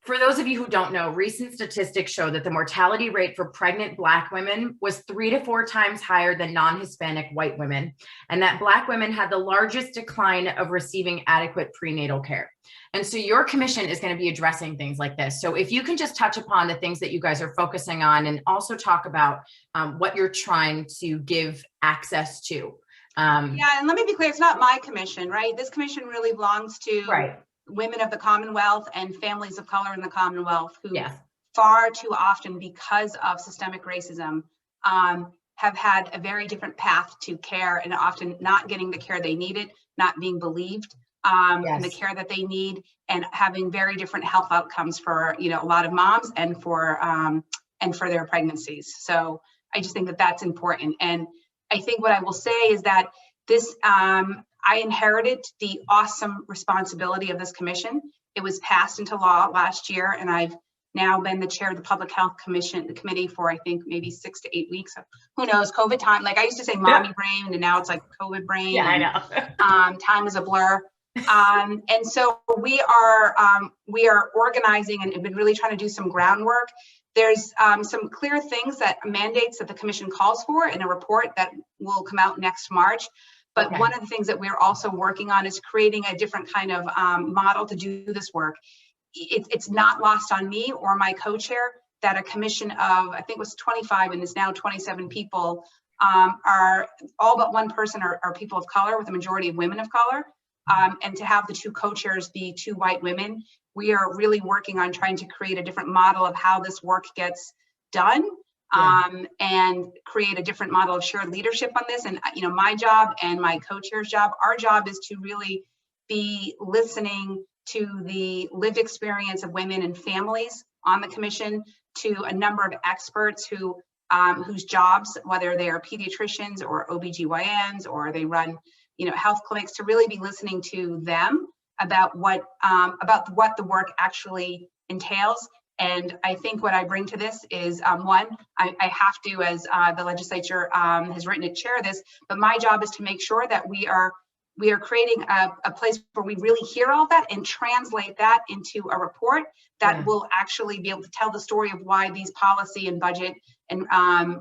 For those of you who don't know, recent statistics show that the mortality rate for pregnant Black women was 3 to 4 times higher than non-Hispanic white women, and that Black women had the largest decline of receiving adequate prenatal care. And so your commission is going to be addressing things like this. So if you can just touch upon the things that you guys are focusing on, and also talk about what you're trying to give access to. Yeah, and let me be clear, it's not my commission, right? This commission really belongs to Right. women of the Commonwealth and families of color in the Commonwealth who Yes. far too often, because of systemic racism, have had a very different path to care, and often not getting the care they needed, not being believed in the care that they need, and having very different health outcomes for, you know, a lot of moms and for their pregnancies. So I just think that that's important. And I think what I will say is that this, I inherited the awesome responsibility of this commission. It was passed into law last year, and I've now been the chair of the Public Health Commission, the committee, for I think maybe 6 to 8 weeks. Who knows? COVID time. Like I used to say, mommy brain, and now it's like COVID brain. Yeah, I know. Time is a blur. And so we are organizing and have been really trying to do some groundwork. There's some clear things that mandates that the commission calls for in a report that will come out next March. But one of the things that we're also working on is creating a different kind of model to do this work. It's not lost on me or my co-chair that a commission of, I think it was 25 and it's now 27 people, are all but one person are people of color, with a majority of women of color. And to have the 2 co-chairs be 2 white women, we are really working on trying to create a different model of how this work gets done. And create a different model of shared leadership on this. And, you know, my job and my co-chair's job, our job is to really be listening to the lived experience of women and families on the commission, to a number of experts who whose jobs, whether they are pediatricians or OBGYNs or they run, you know, health clinics, to really be listening to them about what the work actually entails. And I think what I bring to this is, one, I have to, as the legislature has written to chair this, but my job is to make sure that we are creating a place where we really hear all that and translate that into a report that will actually be able to tell the story of why these policy and budget and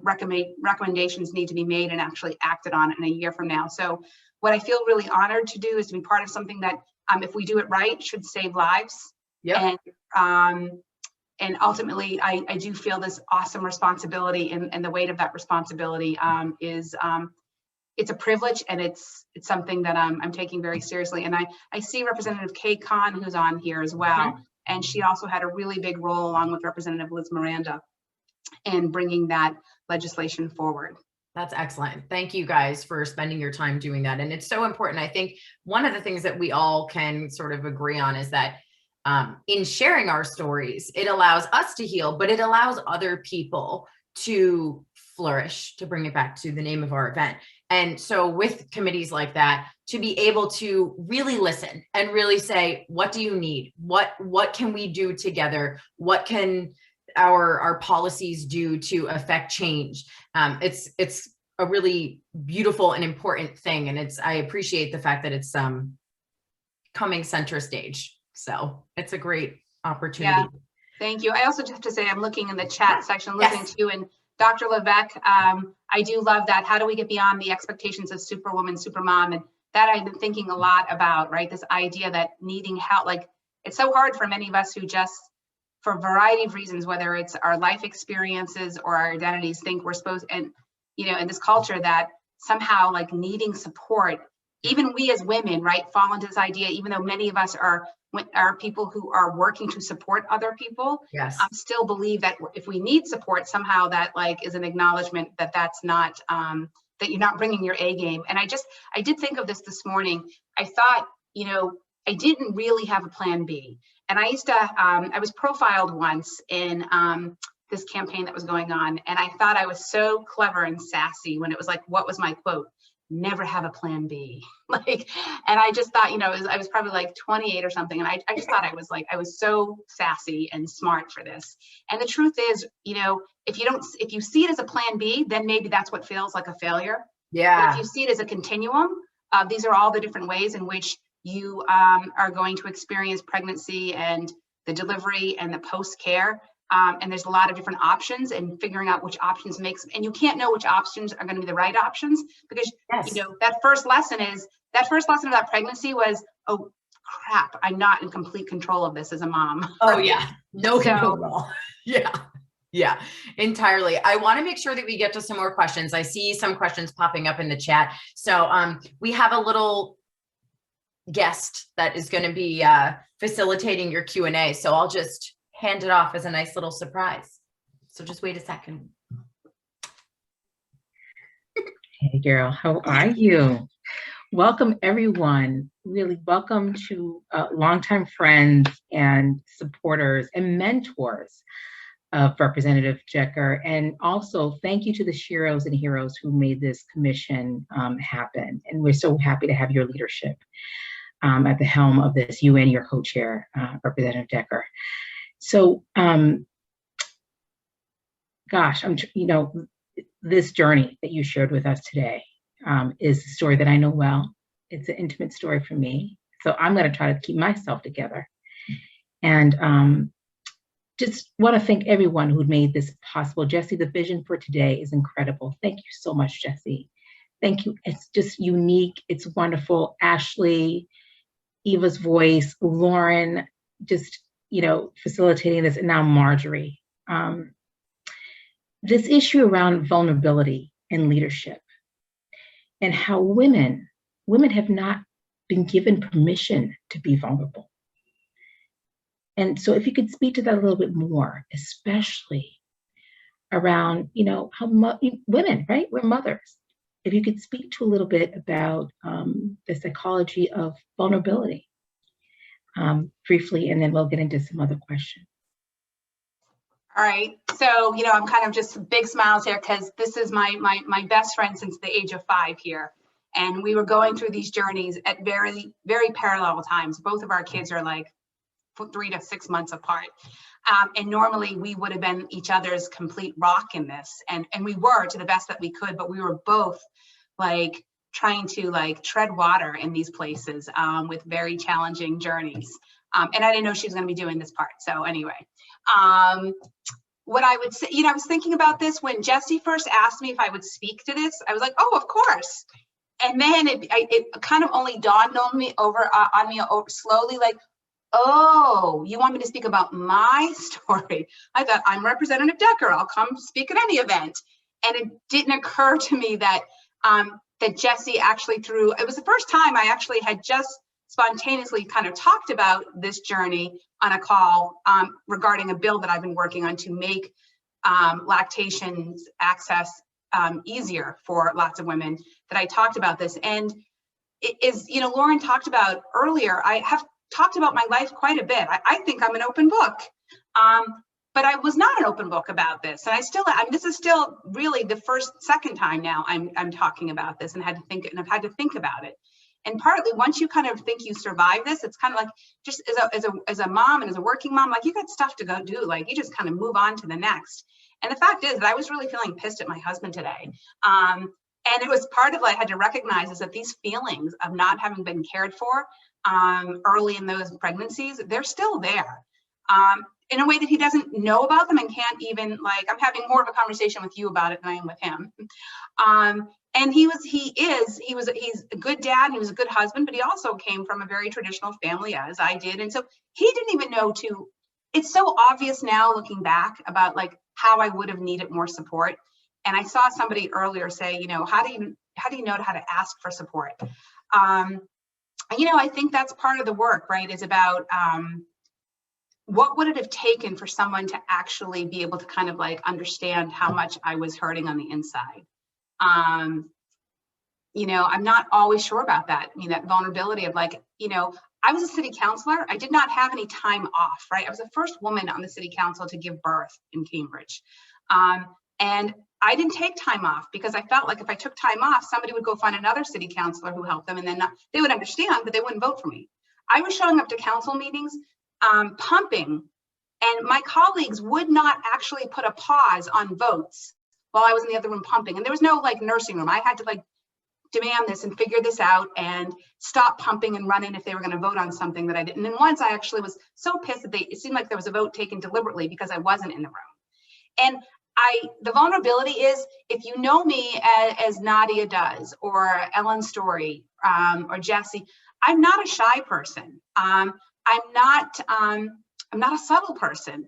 recommendations need to be made and actually acted on in a year from now. So what I feel really honored to do is to be part of something that, if we do it right, should save lives. And ultimately, I do feel this awesome responsibility, and the weight of that responsibility is it's a privilege, and it's something that I'm taking very seriously. And I see Representative Kay Khan, who's on here as well, and she also had a really big role, along with Representative Liz Miranda, in bringing that legislation forward. That's excellent. Thank you guys for spending your time doing that. And it's so important. I think one of the things that we all can sort of agree on is that in sharing our stories, it allows us to heal, but it allows other people to flourish, to bring it back to the name of our event. And so with committees like that, to be able to really listen and really say, what do you need? What can we do together? What can our policies do to affect change? It's a really beautiful and important thing. And I appreciate the fact that it's coming center stage. So it's a great opportunity. Yeah, thank you. I also just have to say, I'm looking in the chat section, listening to you, and Dr. Levesque, I do love that. How do we get beyond the expectations of superwoman, supermom? And that I've been thinking a lot about, right? This idea that needing help, like it's so hard for many of us who just, for a variety of reasons, whether it's our life experiences or our identities, think we're supposed, and, you know, in this culture that somehow like needing support, even we as women, right, fall into this idea, even though many of us are people who are working to support other people, still believe that if we need support, somehow that like is an acknowledgement that that's not, that you're not bringing your A game. And I did think of this morning. I thought, you know, I didn't really have a plan B. And I used to, I was profiled once in this campaign that was going on. And I thought I was so clever and sassy when it was like, what was my quote? never have a plan B. Like, and I just thought, I was probably like 28 or something. And I just thought I was so sassy and smart for this. And the truth is, if you see it as a plan B, then maybe that's what feels like a failure. Yeah. But if you see it as a continuum, these are all the different ways in which you are going to experience pregnancy and the delivery and the post-care. And there's a lot of different options, and figuring out which options and you can't know which options are going to be the right options, because that first lesson of that pregnancy was, oh crap, I'm not in complete control of this as a mom. Oh yeah, no control at all. Yeah, entirely. I want to make sure that we get to some more questions. I see some questions popping up in the chat. So we have a little guest that is going to be facilitating your Q&A. So I'll just hand it off as a nice little surprise. So just wait a second. Hey girl, how are you? Welcome everyone. Really welcome to longtime friends and supporters and mentors of Representative Decker. And also thank you to the Sheroes and Heroes who made this commission happen. And we're so happy to have your leadership at the helm of this, you and your co-chair, Representative Decker. So, gosh, this journey that you shared with us today is a story that I know well. It's an intimate story for me. So I'm going to try to keep myself together. And just want to thank everyone who made this possible. Jesse, the vision for today is incredible. Thank you so much, Jesse. Thank you. It's just unique. It's wonderful. Ashley, Eva's voice, Lauren, just, facilitating this, and now Marjorie. This issue around vulnerability and leadership, and how women have not been given permission to be vulnerable. And so if you could speak to that a little bit more, especially around, how women, right? We're mothers. If you could speak to a little bit about the psychology of vulnerability briefly, and then we'll get into some other questions. All right. So, I'm kind of just big smiles here because this is my best friend since the age of 5 here. And we were going through these journeys at very, very parallel times. Both of our kids are like 3 to 6 months apart. And normally we would have been each other's complete rock in this. And we were, to the best that we could, but we were both like trying to tread water in these places with very challenging journeys. And I didn't know she was going to be doing this part. So anyway, what I would say, I was thinking about this when Jesse first asked me if I would speak to this. I was like, oh, of course. And then it kind of only dawned on me slowly, like, oh, you want me to speak about my story? I thought, I'm Representative Decker. I'll come speak at any event. And it didn't occur to me that that Jesse actually it was the first time I actually had just spontaneously kind of talked about this journey on a call regarding a bill that I've been working on to make lactation access easier for lots of women, that I talked about this. And it is, Lauren talked about earlier, I have talked about my life quite a bit. I think I'm an open book, but I was not an open book about this. And this is still really the second time now I'm talking about this, and I've had to think about it. And partly, once you kind of think you survive this, it's kind of like, just as a mom and as a working mom, like, you got stuff to go do, like you just kind of move on to the next. And the fact is that I was really feeling pissed at my husband today. And it was part of what I had to recognize, is that these feelings of not having been cared for early in those pregnancies, they're still there in a way that he doesn't know about them and can't even, I'm having more of a conversation with you about it than I am with him. And he's a good dad, he was a good husband, but he also came from a very traditional family, as I did. And so he didn't even know it's so obvious now looking back about how I would have needed more support. And I saw somebody earlier say, how do you know how to ask for support? I think that's part of the work, right? Is about what would it have taken for someone to actually be able to kind of understand how much I was hurting on the inside. I'm not always sure about that. That vulnerability of I was a city councilor. I did not have any time off, right? I was the first woman on the city council to give birth in Cambridge. And I didn't take time off because I felt like if I took time off, somebody would go find another city councilor who helped them, and then they would understand, but they wouldn't vote for me. I was showing up to council meetings, pumping, and my colleagues would not actually put a pause on votes while I was in the other room pumping. And there was no like nursing room. I had to like demand this and figure this out and stop pumping and running if they were going to vote on something that I didn't. And once I actually was so pissed that it seemed like there was a vote taken deliberately because I wasn't in the room. And the vulnerability is, if you know me as Nadia does, or Ellen Story, or Jessie, I'm not a shy person. I'm not a subtle person.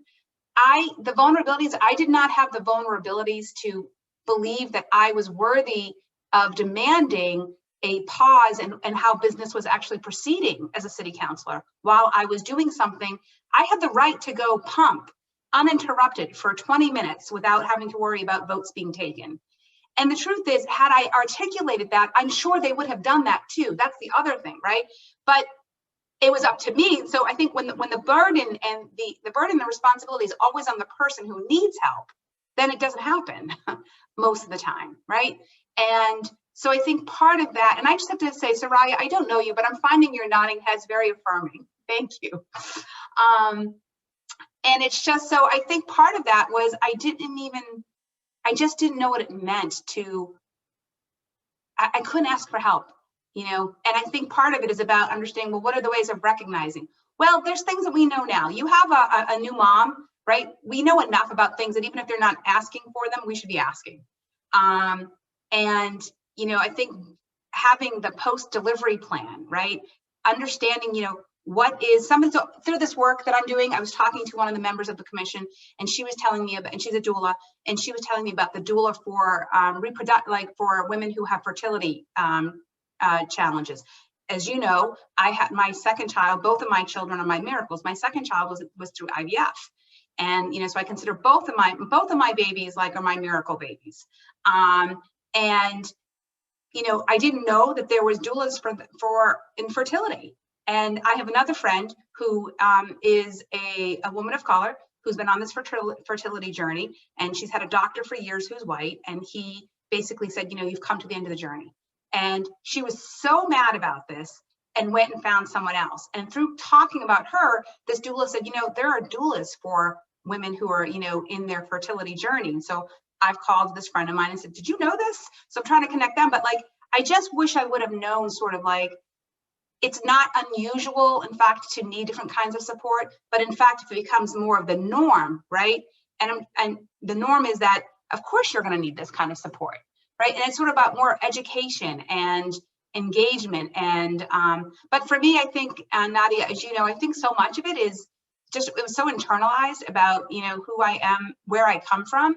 The vulnerabilities, I did not have the vulnerabilities to believe that I was worthy of demanding a pause and how business was actually proceeding as a city councilor. While I was doing something, I had the right to go pump uninterrupted for 20 minutes without having to worry about votes being taken. And the truth is, had I articulated that, I'm sure they would have done that too. That's the other thing, right? But it was up to me. So I think when the burden and the burden and the responsibility is always on the person who needs help, then it doesn't happen most of the time, right? And so I think part of that, and I just have to say, Soraya, I don't know you, but I'm finding your nodding heads very affirming. Thank you. And it's just, so I think part of that was I just didn't know what it meant to, I couldn't ask for help, you know? And I think part of it is about understanding, well, what are the ways of recognizing? Well, there's things that we know now. You have a new mom, right? We know enough about things that even if they're not asking for them, we should be asking. And, you know, I think having the post-delivery plan, right? Understanding, you know, what is something, so through this work that I'm doing, I was talking to one of the members of the commission, and she was telling me about, and she's a doula, and she was telling me about the doula for for women who have fertility challenges. As you know, I had my second child, both of my children are my miracles. My second child was through IVF. And, you know, so I consider both of my babies like are my miracle babies. And, you know, I didn't know that there was doulas for infertility. And I have another friend who is a woman of color who's been on this fertility journey, and she's had a doctor for years who's white, and he basically said, you know, you've come to the end of the journey. And she was so mad about this and went and found someone else. And through talking about her, this doula said, you know, there are doulas for women who are, you know, in their fertility journey. And so I've called this friend of mine and said, did you know this? So I'm trying to connect them, but like, I just wish I would have known sort of like, it's not unusual, in fact, to need different kinds of support, but in fact, if it becomes more of the norm, right? And the norm is that, of course, you're going to need this kind of support, right? And it's sort of about more education and engagement. And, but for me, I think, Nadia, as you know, I think so much of it is just, it was so internalized about, you know, who I am, where I come from.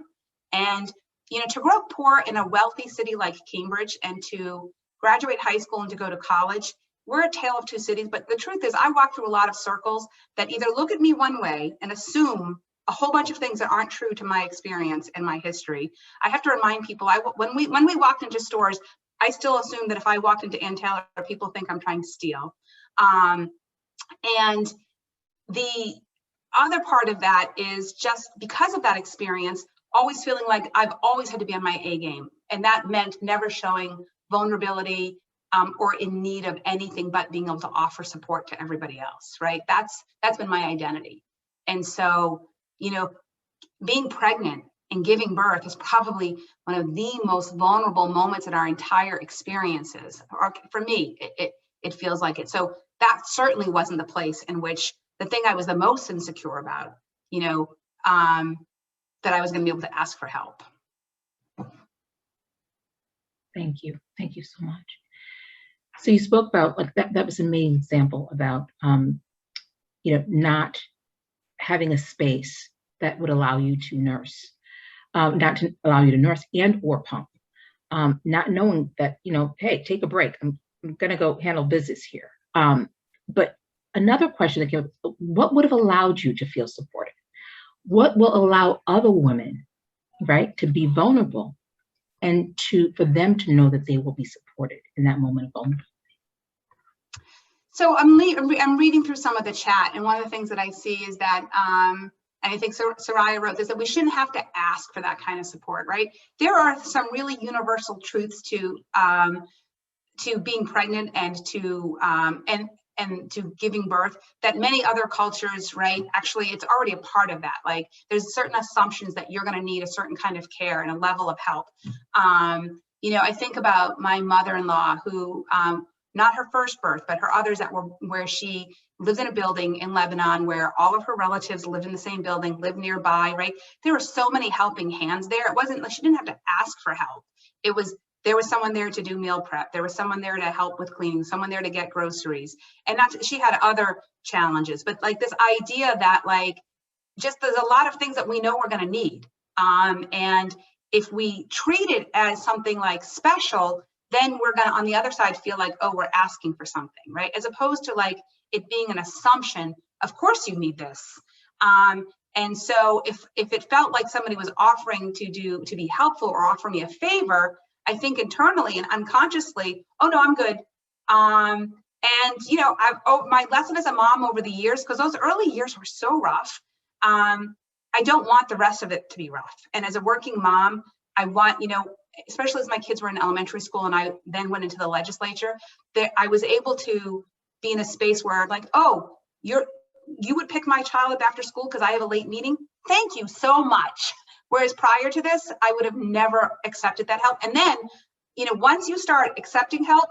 And, you know, to grow up poor in a wealthy city like Cambridge and to graduate high school and to go to college, we're a tale of two cities. But the truth is, I walk through a lot of circles that either look at me one way and assume a whole bunch of things that aren't true to my experience and my history. I have to remind people, when we walked into stores, I still assume that if I walked into Ann Taylor, people think I'm trying to steal. And the other part of that is just because of that experience, always feeling like I've always had to be on my A game. And that meant never showing vulnerability or in need of anything but being able to offer support to everybody else, right? That's been my identity. And so, you know, being pregnant and giving birth is probably one of the most vulnerable moments in our entire experiences. Or for me, it feels like it. So that certainly wasn't the place in which the thing I was the most insecure about, you know, that I was going to be able to ask for help. Thank you. Thank you so much. So you spoke about like that was a main example about, you know, not having a space that would allow you to nurse, not to allow you to nurse and or pump, not knowing that, you know, hey, take a break. I'm going to go handle business here. But another question that came up, what would have allowed you to feel supported? What will allow other women, right, to be vulnerable and for them to know that they will be supported in that moment of vulnerability? So I'm reading through some of the chat, and one of the things that I see is that and I think Soraya wrote this, that we shouldn't have to ask for that kind of support, right? There are some really universal truths to being pregnant and to giving birth that many other cultures, right? Actually, it's already a part of that. Like there's certain assumptions that you're going to need a certain kind of care and a level of help. I think about my mother-in-law who, not her first birth, but her others that were where she lives in a building in Lebanon where all of her relatives lived in the same building, lived nearby, right? There were so many helping hands there. It wasn't like she didn't have to ask for help. There was someone there to do meal prep. There was someone there to help with cleaning, someone there to get groceries. And she had other challenges, but like this idea that like, just there's a lot of things that we know we're going to need. And if we treat it as something like special, then we're going to, on the other side, feel like, oh, we're asking for something, right? As opposed to like it being an assumption, of course you need this. And so if it felt like somebody was offering to be helpful or offer me a favor, I think internally and unconsciously, oh no, I'm good. My lesson as a mom over the years, because those early years were so rough, I don't want the rest of it to be rough. And as a working mom, I want, especially as my kids were in elementary school and I then went into the legislature, that I was able to be in a space where like, oh, you would pick my child up after school because I have a late meeting. Thank you so much. Whereas prior to this, I would have never accepted that help. And then, once you start accepting help,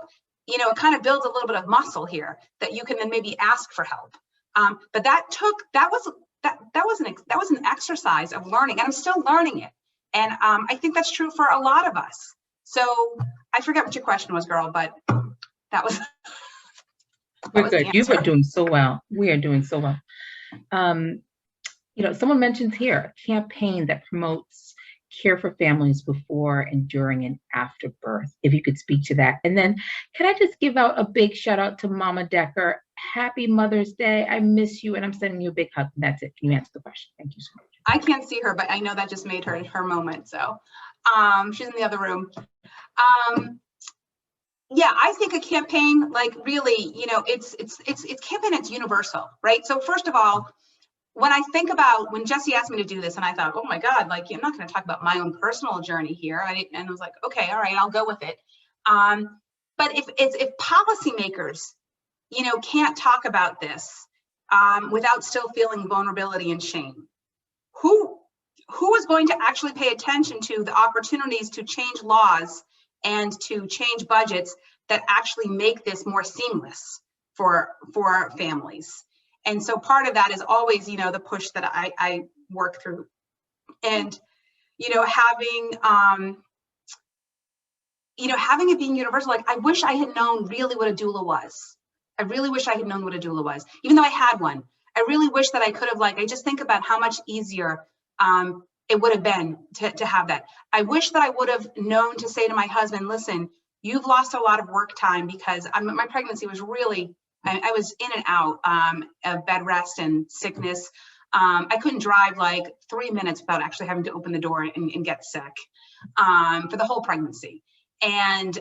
it kind of builds a little bit of muscle here that you can then maybe ask for help. But that was an exercise of learning, and I'm still learning it. And I think that's true for a lot of us. So I forget what your question was, girl, but that was. We're good. You are doing so well. We are doing so well. Someone mentions here a campaign that promotes care for families before and during and after birth. If you could speak to that. And then can I just give out a big shout out to Mama Decker? Happy Mother's Day. I miss you and I'm sending you a big hug. And that's it. Can you answer the question? Thank you so much. I can't see her, but I know that just made her moment. So she's in the other room. Yeah, I think a campaign, like really, it's campaign, it's universal, right? So first of all, when I think about when Jesse asked me to do this, and I thought, oh my God, like I'm not going to talk about my own personal journey here. And I was like, okay, all right, I'll go with it. But if policymakers, can't talk about this without still feeling vulnerability and shame, who is going to actually pay attention to the opportunities to change laws and to change budgets that actually make this more seamless for families? And so part of that is always, the push that I work through. And, having it being universal, like I wish I had known really what a doula was. I really wish I had known what a doula was, even though I had one. I really wish that I could have, I just think about how much easier it would have been to have that. I wish that I would have known to say to my husband, listen, you've lost a lot of work time because my pregnancy was really, I was in and out of bed rest and sickness. I couldn't drive 3 minutes without actually having to open the door and get sick for the whole pregnancy. And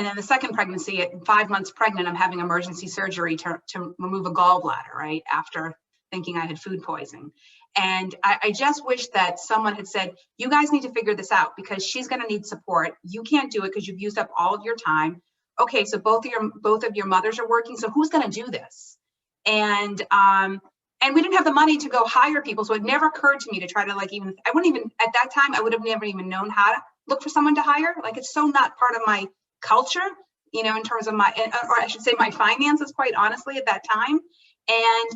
then the second pregnancy, at 5 months pregnant, I'm having emergency surgery to remove a gallbladder, right? After thinking I had food poisoning. And I just wish that someone had said, you guys need to figure this out because she's going to need support. You can't do it because you've used up all of your time. Okay, so both of your mothers are working. So who's going to do this? And we didn't have the money to go hire people. So it never occurred to me to try to I wouldn't even, at that time, I would have never even known how to look for someone to hire. It's so not part of my culture, in terms of or I should say my finances, quite honestly, at that time. And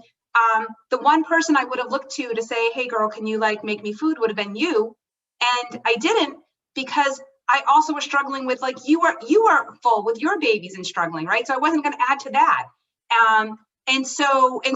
the one person I would have looked to say, hey girl, can you make me food, would have been you. And I didn't, because I also was struggling with you are full with your babies and struggling, right? So I wasn't going to add to that. And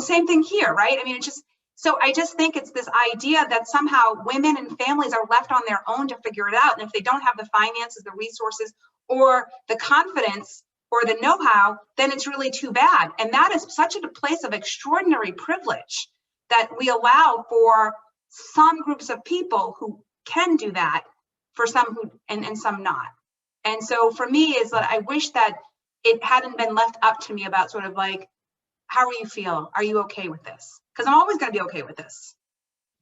same thing here, right? I mean, I just think it's this idea that somehow women and families are left on their own to figure it out. And if they don't have the finances, the resources, or the confidence or the know-how, then it's really too bad. And that is such a place of extraordinary privilege that we allow for some groups of people who can do that, for some who and some not. And so for me is that I wish that it hadn't been left up to me about how do you feel? Are you okay with this? Because I'm always going to be okay with this.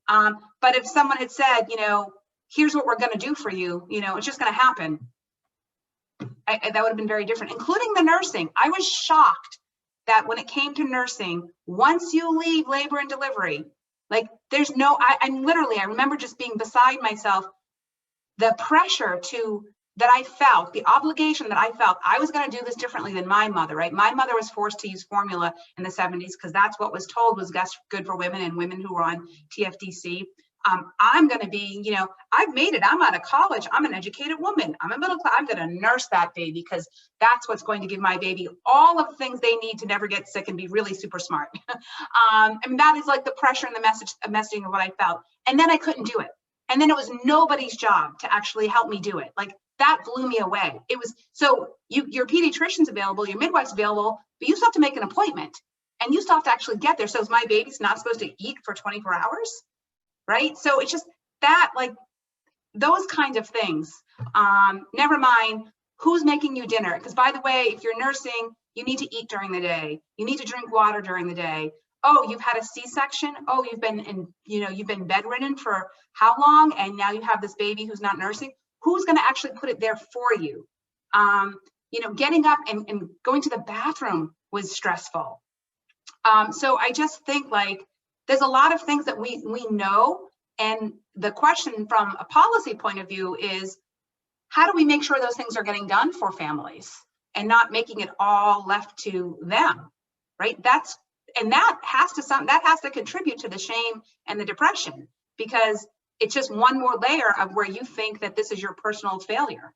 But if someone had said, you know, here's what we're going to do for you, you know, it's just going to happen, that would have been very different, including the nursing. I was shocked that when it came to nursing, once you leave labor and delivery, like there's no, I'm literally, I remember just being beside myself, the pressure that I felt, the obligation that I felt, I was going to do this differently than my mother, right? My mother was forced to use formula in the 70s because that's what was told was good for women and women who were on TFDC. I'm going to be, you know, I've made it. I'm out of college. I'm an educated woman. I'm a middle class. I'm going to nurse that baby because that's what's going to give my baby all of the things they need to never get sick and be really super smart. I mean, that is like the pressure and the messaging of what I felt. And then I couldn't do it. And then it was nobody's job to actually help me do it. Like that blew me away. It was, so your pediatrician's available, your midwife's available, but you still have to make an appointment and you still have to actually get there. So is my baby's not supposed to eat for 24 hours? Right? So it's just that, like those kinds of things. Never mind who's making you dinner. Because by the way, if you're nursing, you need to eat during the day. You need to drink water during the day. Oh, you've had a C-section. Oh, you've been bedridden for how long? And now you have this baby who's not nursing. Who's going to actually put it there for you? You know, getting up and going to the bathroom was stressful. So I just think like, there's a lot of things that we know. And the question from a policy point of view is, how do we make sure those things are getting done for families and not making it all left to them, right? That has to contribute to the shame and the depression, because it's just one more layer of where you think that this is your personal failure.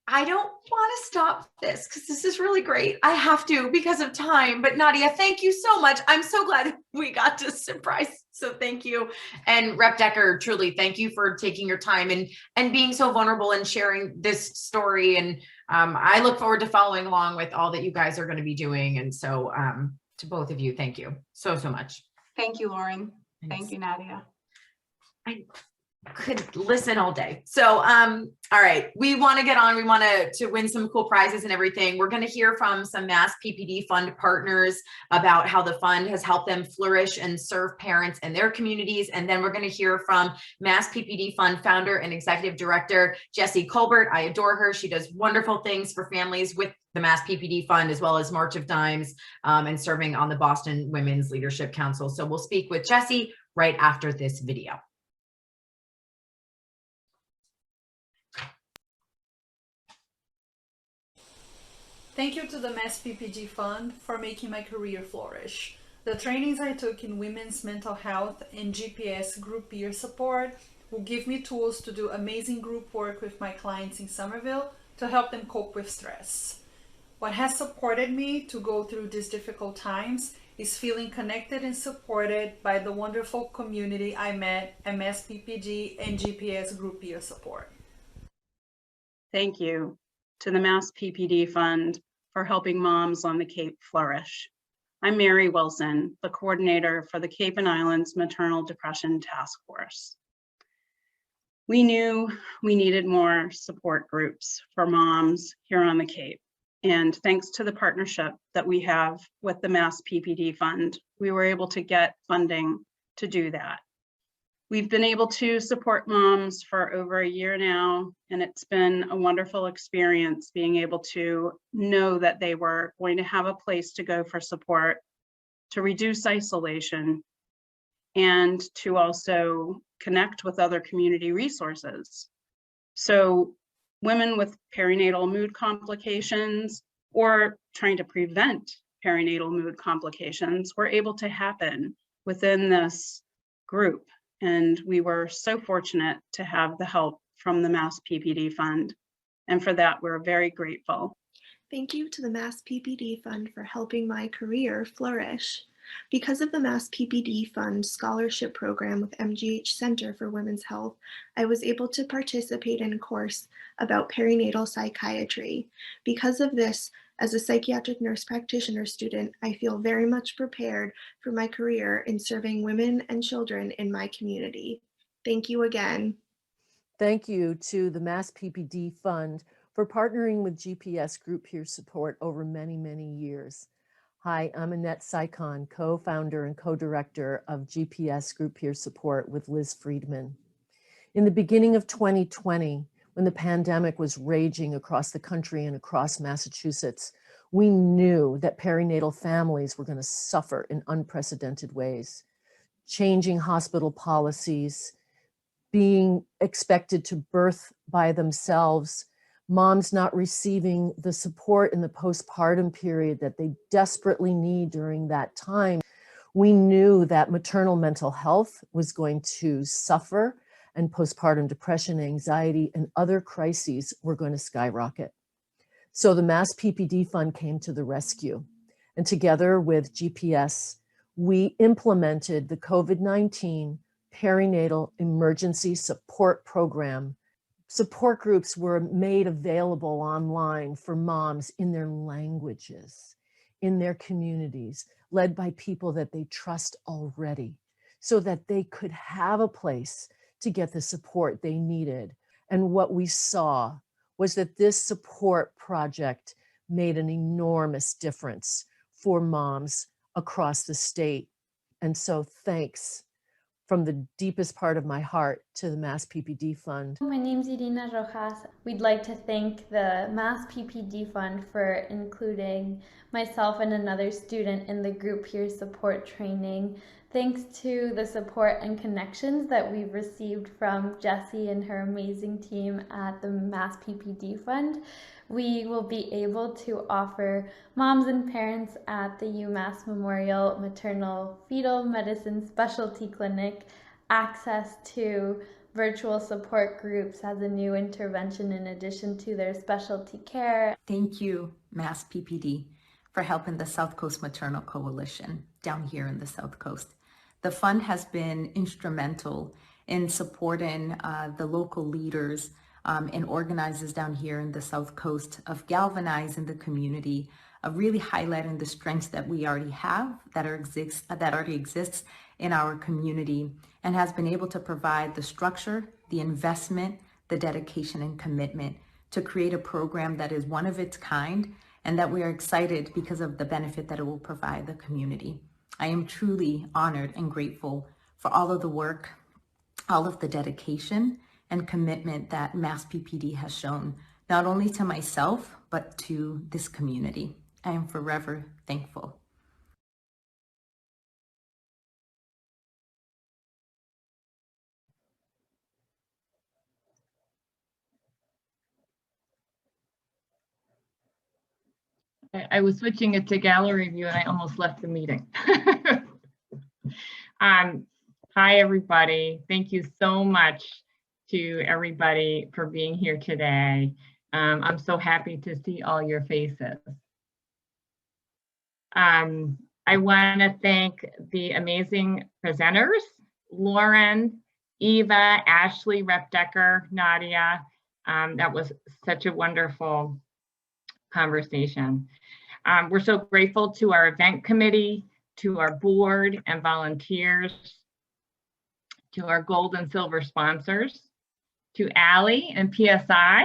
I don't want to stop this because this is really great. I have to because of time. But Nadia, thank you so much. I'm so glad we got to surprise. So thank you. And Rep Decker, truly, thank you for taking your time and being so vulnerable and sharing this story. And I look forward to following along with all that you guys are going to be doing. And so to both of you, thank you so much. Thank you, Lauren. Thank you, Nadia. I could listen all day. So, all right, we want to get on. We want to win some cool prizes and everything. We're going to hear from some Mass PPD Fund partners about how the fund has helped them flourish and serve parents and their communities. And then we're going to hear from Mass PPD Fund founder and executive director, Jessie Colbert. I adore her. She does wonderful things for families with the Mass PPD Fund, as well as March of Dimes, and serving on the Boston Women's Leadership Council. So we'll speak with Jessie right after this video. Thank you to the Mass PPD Fund for making my career flourish. The trainings I took in women's mental health and GPS group peer support will give me tools to do amazing group work with my clients in Somerville to help them cope with stress. What has supported me to go through these difficult times is feeling connected and supported by the wonderful community I met at Mass PPD and GPS group peer support. Thank you to the Mass PPD Fund for helping moms on the Cape flourish. I'm Mary Wilson, the coordinator for the Cape and Islands Maternal Depression Task Force. We knew we needed more support groups for moms here on the Cape. And thanks to the partnership that we have with the Mass PPD Fund, we were able to get funding to do that. We've been able to support moms for over a year now, and it's been a wonderful experience being able to know that they were going to have a place to go for support, to reduce isolation, and to also connect with other community resources. So women with perinatal mood complications or trying to prevent perinatal mood complications were able to happen within this group. And we were so fortunate to have the help from the Mass PPD Fund. And for that, we're very grateful. Thank you to the Mass PPD Fund for helping my career flourish. Because of the Mass PPD Fund scholarship program with MGH Center for Women's Health, I was able to participate in a course about perinatal psychiatry. Because of this, as a psychiatric nurse practitioner student, I feel very much prepared for my career in serving women and children in my community. Thank you again. Thank you to the Mass PPD Fund for partnering with GPS Group Peer Support over many, many years. Hi, I'm Annette Sycon, co-founder and co-director of GPS Group Peer Support with Liz Friedman. In the beginning of 2020, when the pandemic was raging across the country and across Massachusetts, we knew that perinatal families were going to suffer in unprecedented ways. Changing hospital policies, being expected to birth by themselves, moms not receiving the support in the postpartum period that they desperately need during that time. We knew that maternal mental health was going to suffer, and postpartum depression, anxiety, and other crises were going to skyrocket. So the Mass PPD Fund came to the rescue. And together with GPS, we implemented the COVID-19 Perinatal Emergency Support Program. Support groups were made available online for moms in their languages, in their communities, led by people that they trust already, so that they could have a place to get the support they needed. And what we saw was that this support project made an enormous difference for moms across the state. And so thanks from the deepest part of my heart to the Mass PPD Fund. My name's Irina Rojas. We'd like to thank the Mass PPD Fund for including myself and another student in the group peer support training. Thanks to the support and connections that we've received from Jessie and her amazing team at the Mass PPD Fund, we will be able to offer moms and parents at the UMass Memorial Maternal Fetal Medicine Specialty Clinic access to virtual support groups as a new intervention in addition to their specialty care. Thank you, Mass PPD, for helping the South Coast Maternal Coalition down here in the South Coast. The fund has been instrumental in supporting the local leaders and organizers down here in the South Coast of galvanizing the community, of really highlighting the strengths that we already have, that already exists in our community, and has been able to provide the structure, the investment, the dedication and commitment to create a program that is one of its kind, and that we are excited because of the benefit that it will provide the community. I am truly honored and grateful for all of the work, all of the dedication and commitment that Mass PPD has shown, not only to myself, but to this community. I am forever thankful. I was switching it to gallery view and I almost left the meeting. Hi, everybody. Thank you so much to everybody for being here today. I'm so happy to see all your faces. I want to thank the amazing presenters, Lauren, Eva, Ashley, Rep Decker, Nadia. That was such a wonderful conversation. We're so grateful to our event committee, to our board and volunteers, to our gold and silver sponsors, to Allie and PSI,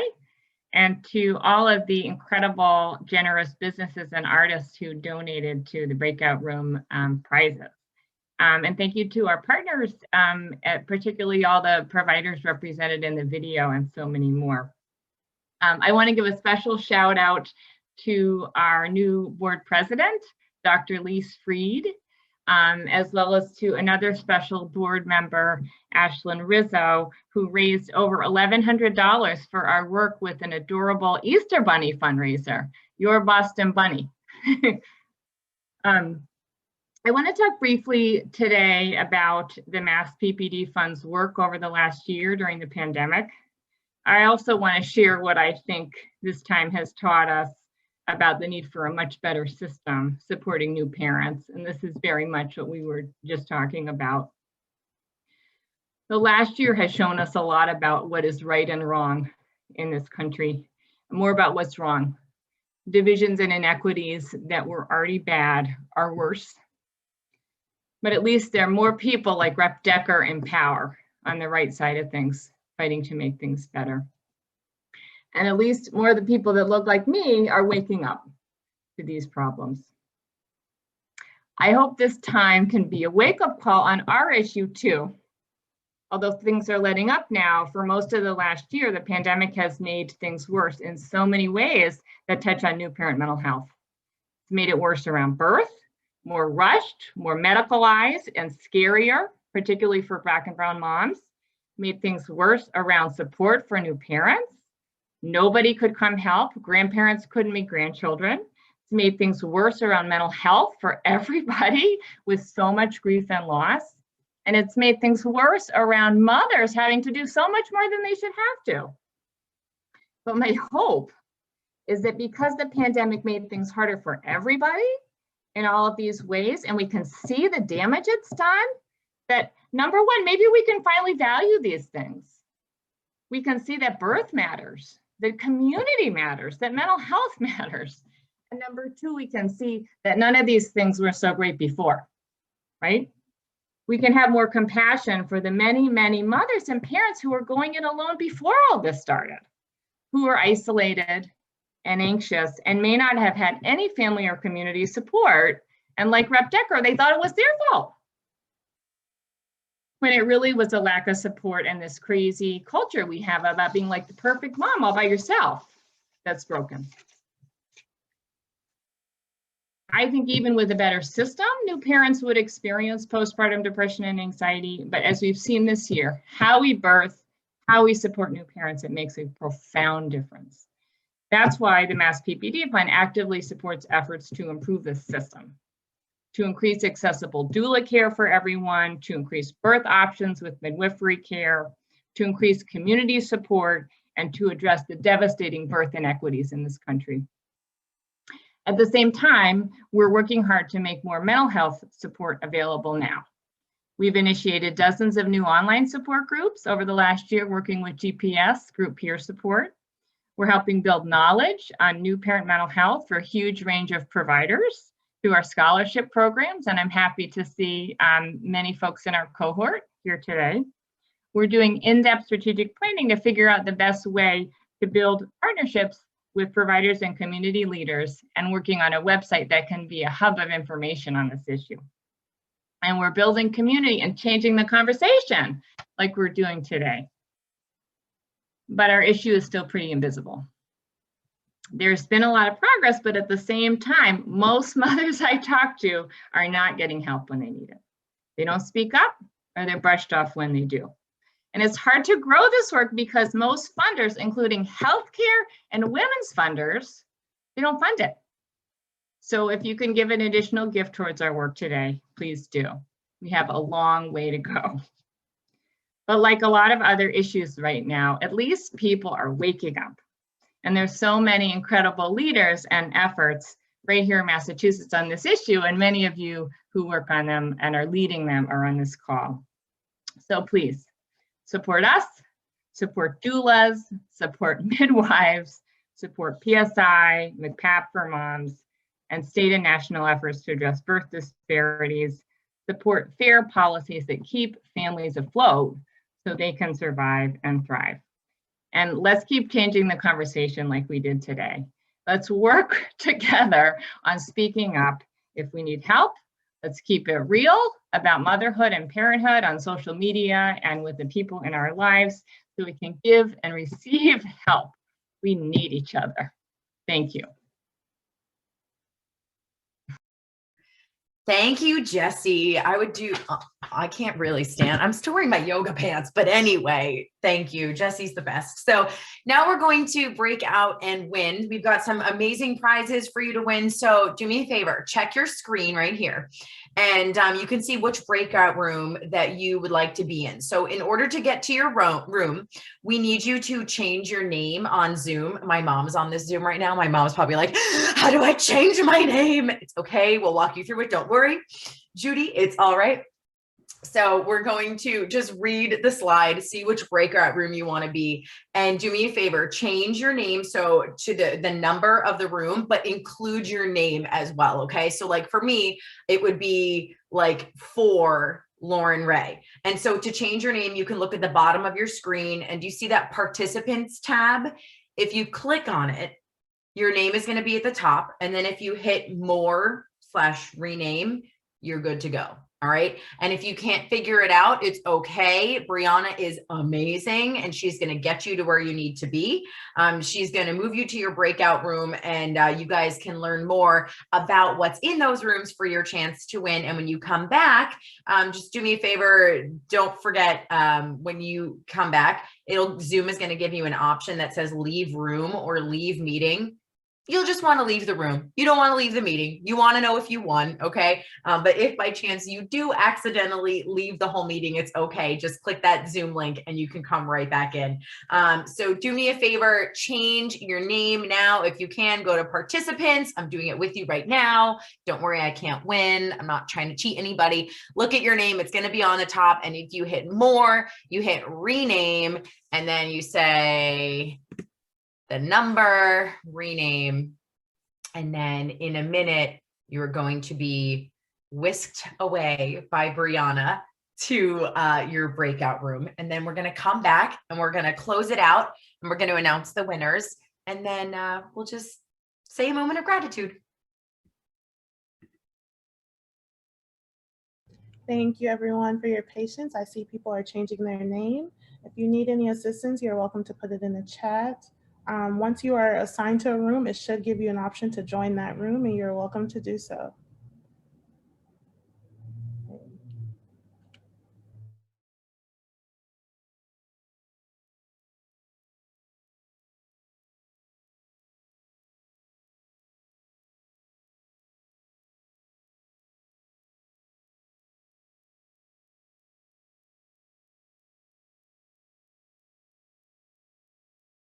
and to all of the incredible, generous businesses and artists who donated to the breakout room prizes. And thank you to our partners, particularly all the providers represented in the video and so many more. I want to give a special shout out to our new board president, Dr. Lise Freed, as well as to another special board member, Ashlyn Rizzo, who raised over $1,100 for our work with an adorable Easter Bunny fundraiser, Your Boston Bunny. I want to talk briefly today about the Mass PPD Fund's work over the last year during the pandemic. I also want to share what I think this time has taught us about the need for a much better system supporting new parents. And this is very much what we were just talking about. The last year has shown us a lot about what is right and wrong in this country, more about what's wrong. Divisions and inequities that were already bad are worse. But at least there are more people like Rep Decker in power on the right side of things, fighting to make things better. And at least more of the people that look like me are waking up to these problems. I hope this time can be a wake-up call on our issue too. Although things are letting up now, for most of the last year, the pandemic has made things worse in so many ways that touch on new parent mental health. It's made it worse around birth, more rushed, more medicalized, and scarier, particularly for Black and brown moms. Made things worse around support for new parents. Nobody could come help. Grandparents couldn't meet grandchildren. It's made things worse around mental health for everybody with so much grief and loss. And it's made things worse around mothers having to do so much more than they should have to. But my hope is that because the pandemic made things harder for everybody in all of these ways, and we can see the damage it's done, that number one, maybe we can finally value these things. We can see that birth matters, that community matters, that mental health matters. And number two, we can see that none of these things were so great before, right? We can have more compassion for the many, many mothers and parents who were going it alone before all this started, who were isolated and anxious and may not have had any family or community support. And like Rep. Decker, they thought it was their fault, when it really was a lack of support and this crazy culture we have about being like the perfect mom all by yourself that's broken. I think even with a better system, new parents would experience postpartum depression and anxiety. But as we've seen this year, how we birth, how we support new parents, it makes a profound difference. That's why the Mass PPD Fund actively supports efforts to improve the system, to increase accessible doula care for everyone, to increase birth options with midwifery care, to increase community support, and to address the devastating birth inequities in this country. At the same time, we're working hard to make more mental health support available now. We've initiated dozens of new online support groups over the last year, working with GPS, group peer support. We're helping build knowledge on new parent mental health for a huge range of providers through our scholarship programs, and I'm happy to see many folks in our cohort here today. We're doing in-depth strategic planning to figure out the best way to build partnerships with providers and community leaders, and working on a website that can be a hub of information on this issue. And we're building community and changing the conversation like we're doing today. But our issue is still pretty invisible. There's been a lot of progress, but at the same time, most mothers I talk to are not getting help when they need it. They don't speak up, or they're brushed off when they do. And it's hard to grow this work because most funders, including healthcare and women's funders, they don't fund it. So if you can give an additional gift towards our work today, please do. We have a long way to go. But like a lot of other issues right now, at least people are waking up. And there's so many incredible leaders and efforts right here in Massachusetts on this issue, and many of you who work on them and are leading them are on this call. So please, support us, support doulas, support midwives, support PSI, MCPAP for moms, and state and national efforts to address birth disparities, support fair policies that keep families afloat so they can survive and thrive. And let's keep changing the conversation like we did today. Let's work together on speaking up if we need help. Let's keep it real about motherhood and parenthood on social media and with the people in our lives so we can give and receive help. We need each other. Thank you. Thank you, Jessie. I can't really stand, I'm still wearing my yoga pants, but anyway, thank you. Jessie's the best. So now we're going to break out and win. We've got some amazing prizes for you to win. So do me a favor, check your screen right here. And you can see which breakout room that you would like to be in. So in order to get to your room, we need you to change your name on Zoom. My mom's on this Zoom right now. My mom's probably like, how do I change my name? It's okay. We'll walk you through it. Don't worry, Judy, it's all right. So we're going to just read the slide, see which breakout room you want to be, and do me a favor, change your name so to the number of the room, but include your name as well, okay? So like for me, it would be like 4 Lauren Ray. And so to change your name, you can look at the bottom of your screen and you see that participants tab. If you click on it, your name is going to be at the top. And then if you hit more/rename, you're good to go. All right. And if you can't figure it out, it's okay. Brianna is amazing and she's going to get you to where you need to be. She's going to move you to your breakout room and you guys can learn more about what's in those rooms for your chance to win. And when you come back, just do me a favor. Don't forget when you come back, Zoom is going to give you an option that says leave room or leave meeting. You'll just want to leave the room. You don't want to leave the meeting. You want to know if you won, okay? But if by chance you do accidentally leave the whole meeting, it's okay. Just click that Zoom link and you can come right back in. So do me a favor, change your name now. If you can, go to participants. I'm doing it with you right now. Don't worry, I can't win. I'm not trying to cheat anybody. Look at your name. It's going to be on the top. And if you hit more, you hit rename, and then you say the number, rename, and then in a minute, you're going to be whisked away by Brianna to your breakout room. And then we're going to come back and we're going to close it out and we're going to announce the winners. And then we'll just say a moment of gratitude. Thank you everyone for your patience. I see people are changing their name. If you need any assistance, you're welcome to put it in the chat. Once you are assigned to a room, it should give you an option to join that room and you're welcome to do so.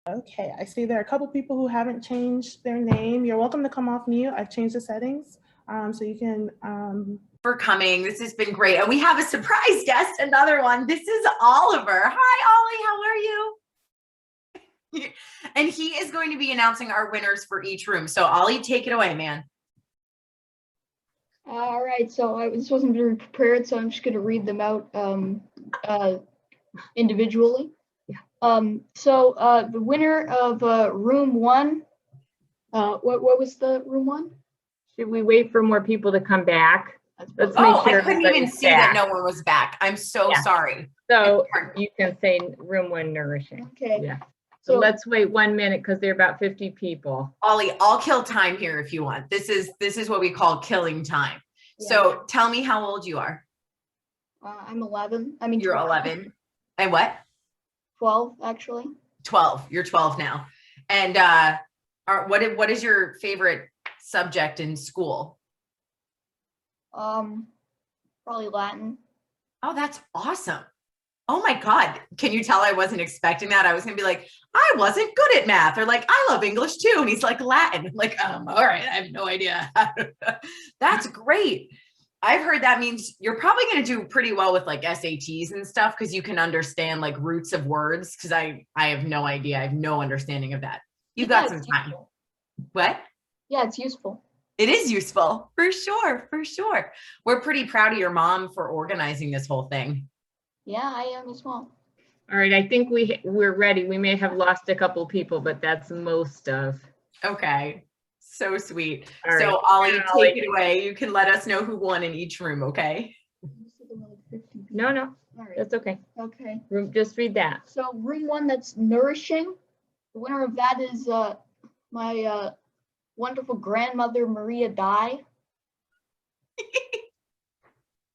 Okay, I see there are a couple people who haven't changed their name. You're welcome to come off mute. I've changed the settings so you can. For coming. This has been great. And we have a surprise guest, another one. This is Oliver. Hi, Ollie. How are you? And he is going to be announcing our winners for each room. So Ollie, take it away, man. All right, so this wasn't very prepared, so I'm just going to read them out individually. So the winner of room 1, what was the room 1? Should we wait for more people to come back? Let's make Oh, sure I couldn't even see that no one was back. I'm so sorry. So you can say room 1 nourishing. Okay. Yeah. So let's wait 1 minute because there are about 50 people. Ollie, I'll kill time here if you want. This is what we call killing time. Yeah. So tell me how old you are. I'm 11. I mean, you're 12. 11. And what? 12, actually. 12. You're 12 now. And what is your favorite subject in school? Probably Latin. Oh, that's awesome. Oh my God. Can you tell I wasn't expecting that? I was gonna be like, I wasn't good at math, or like, I love English too. And he's like, Latin. I'm like, all right, I have no idea. That's great. I've heard that means you're probably going to do pretty well with like SATs and stuff because you can understand like roots of words, because I have no idea. I have no understanding of that. You've got some time. Useful. What? Yeah, it's useful. It is useful, for sure, for sure. We're pretty proud of your mom for organizing this whole thing. Yeah, I am as well. All right, I think we're ready. We may have lost a couple people, but that's most of. Okay. So sweet. All right. So Ollie, take it away. You can let us know who won in each room, okay? No, All right. that's okay. Okay. Just read that. So room 1, that's nourishing. The winner of that is my wonderful grandmother, Maria Dye.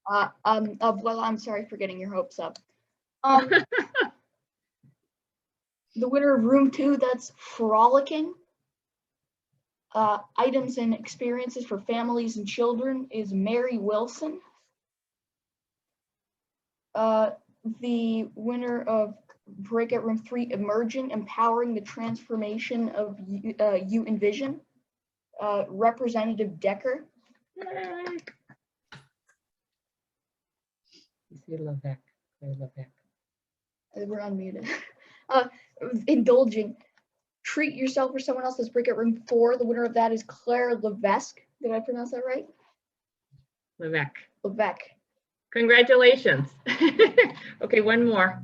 Well, I'm sorry for getting your hopes up. The winner of room 2, that's frolicking. Items and experiences for families and children is Mary Wilson. The winner of breakout room 3, emerging, empowering the transformation of you envision, Representative Decker. Levesque. We're unmuted. Indulging. Treat yourself or someone else. Let's breakout room 4. The winner of that is Claire Levesque. Did I pronounce that right? Levesque. Congratulations. Okay, one more.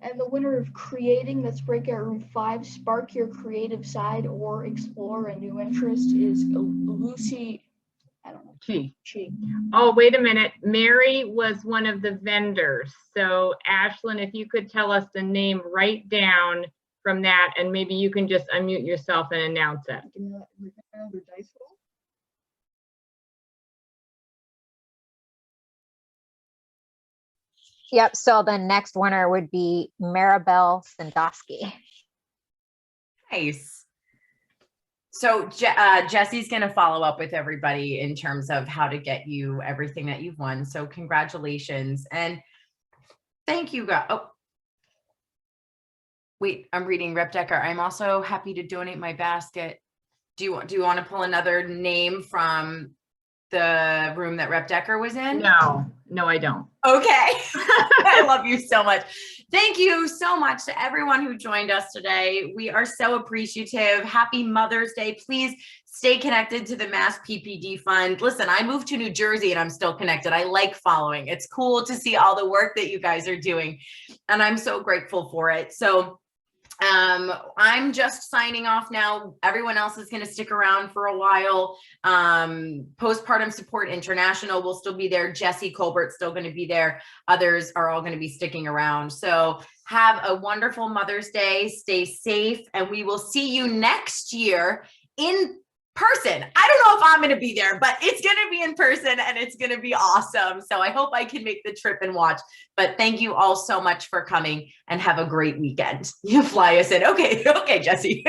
And the winner of creating, that's breakout room 5, spark your creative side or explore a new interest, is Lucy, I don't know. She. She. Oh, wait a minute. Mary was one of the vendors. So Ashlyn, if you could tell us the name right down from that, and maybe you can just unmute yourself and announce it. Another dice roll. Yep, so the next winner would be Maribel Sandusky. Nice. So Jesse's going to follow up with everybody in terms of how to get you everything that you've won. So congratulations and thank you. Oh, wait, I'm reading Rep Decker. I'm also happy to donate my basket. Do you want to pull another name from the room that Rep Decker was in? No, I don't. Okay. I love you so much. Thank you so much to everyone who joined us today. We are so appreciative. Happy Mother's Day. Please stay connected to the Mass PPD Fund. Listen, I moved to New Jersey and I'm still connected. I like following. It's cool to see all the work that you guys are doing. And I'm so grateful for it. So I'm just signing off now. Everyone else is going to stick around for a while. Postpartum Support International will still be there. Jesse Colbert's still going to be there. Others are all going to be sticking around. So have a wonderful Mother's Day. Stay safe, and we will see you next year in person. I don't know if I'm going to be there, but it's going to be in person and it's going to be awesome. So I hope I can make the trip and watch, but thank you all so much for coming and have a great weekend. You fly us in. Okay, Jesse.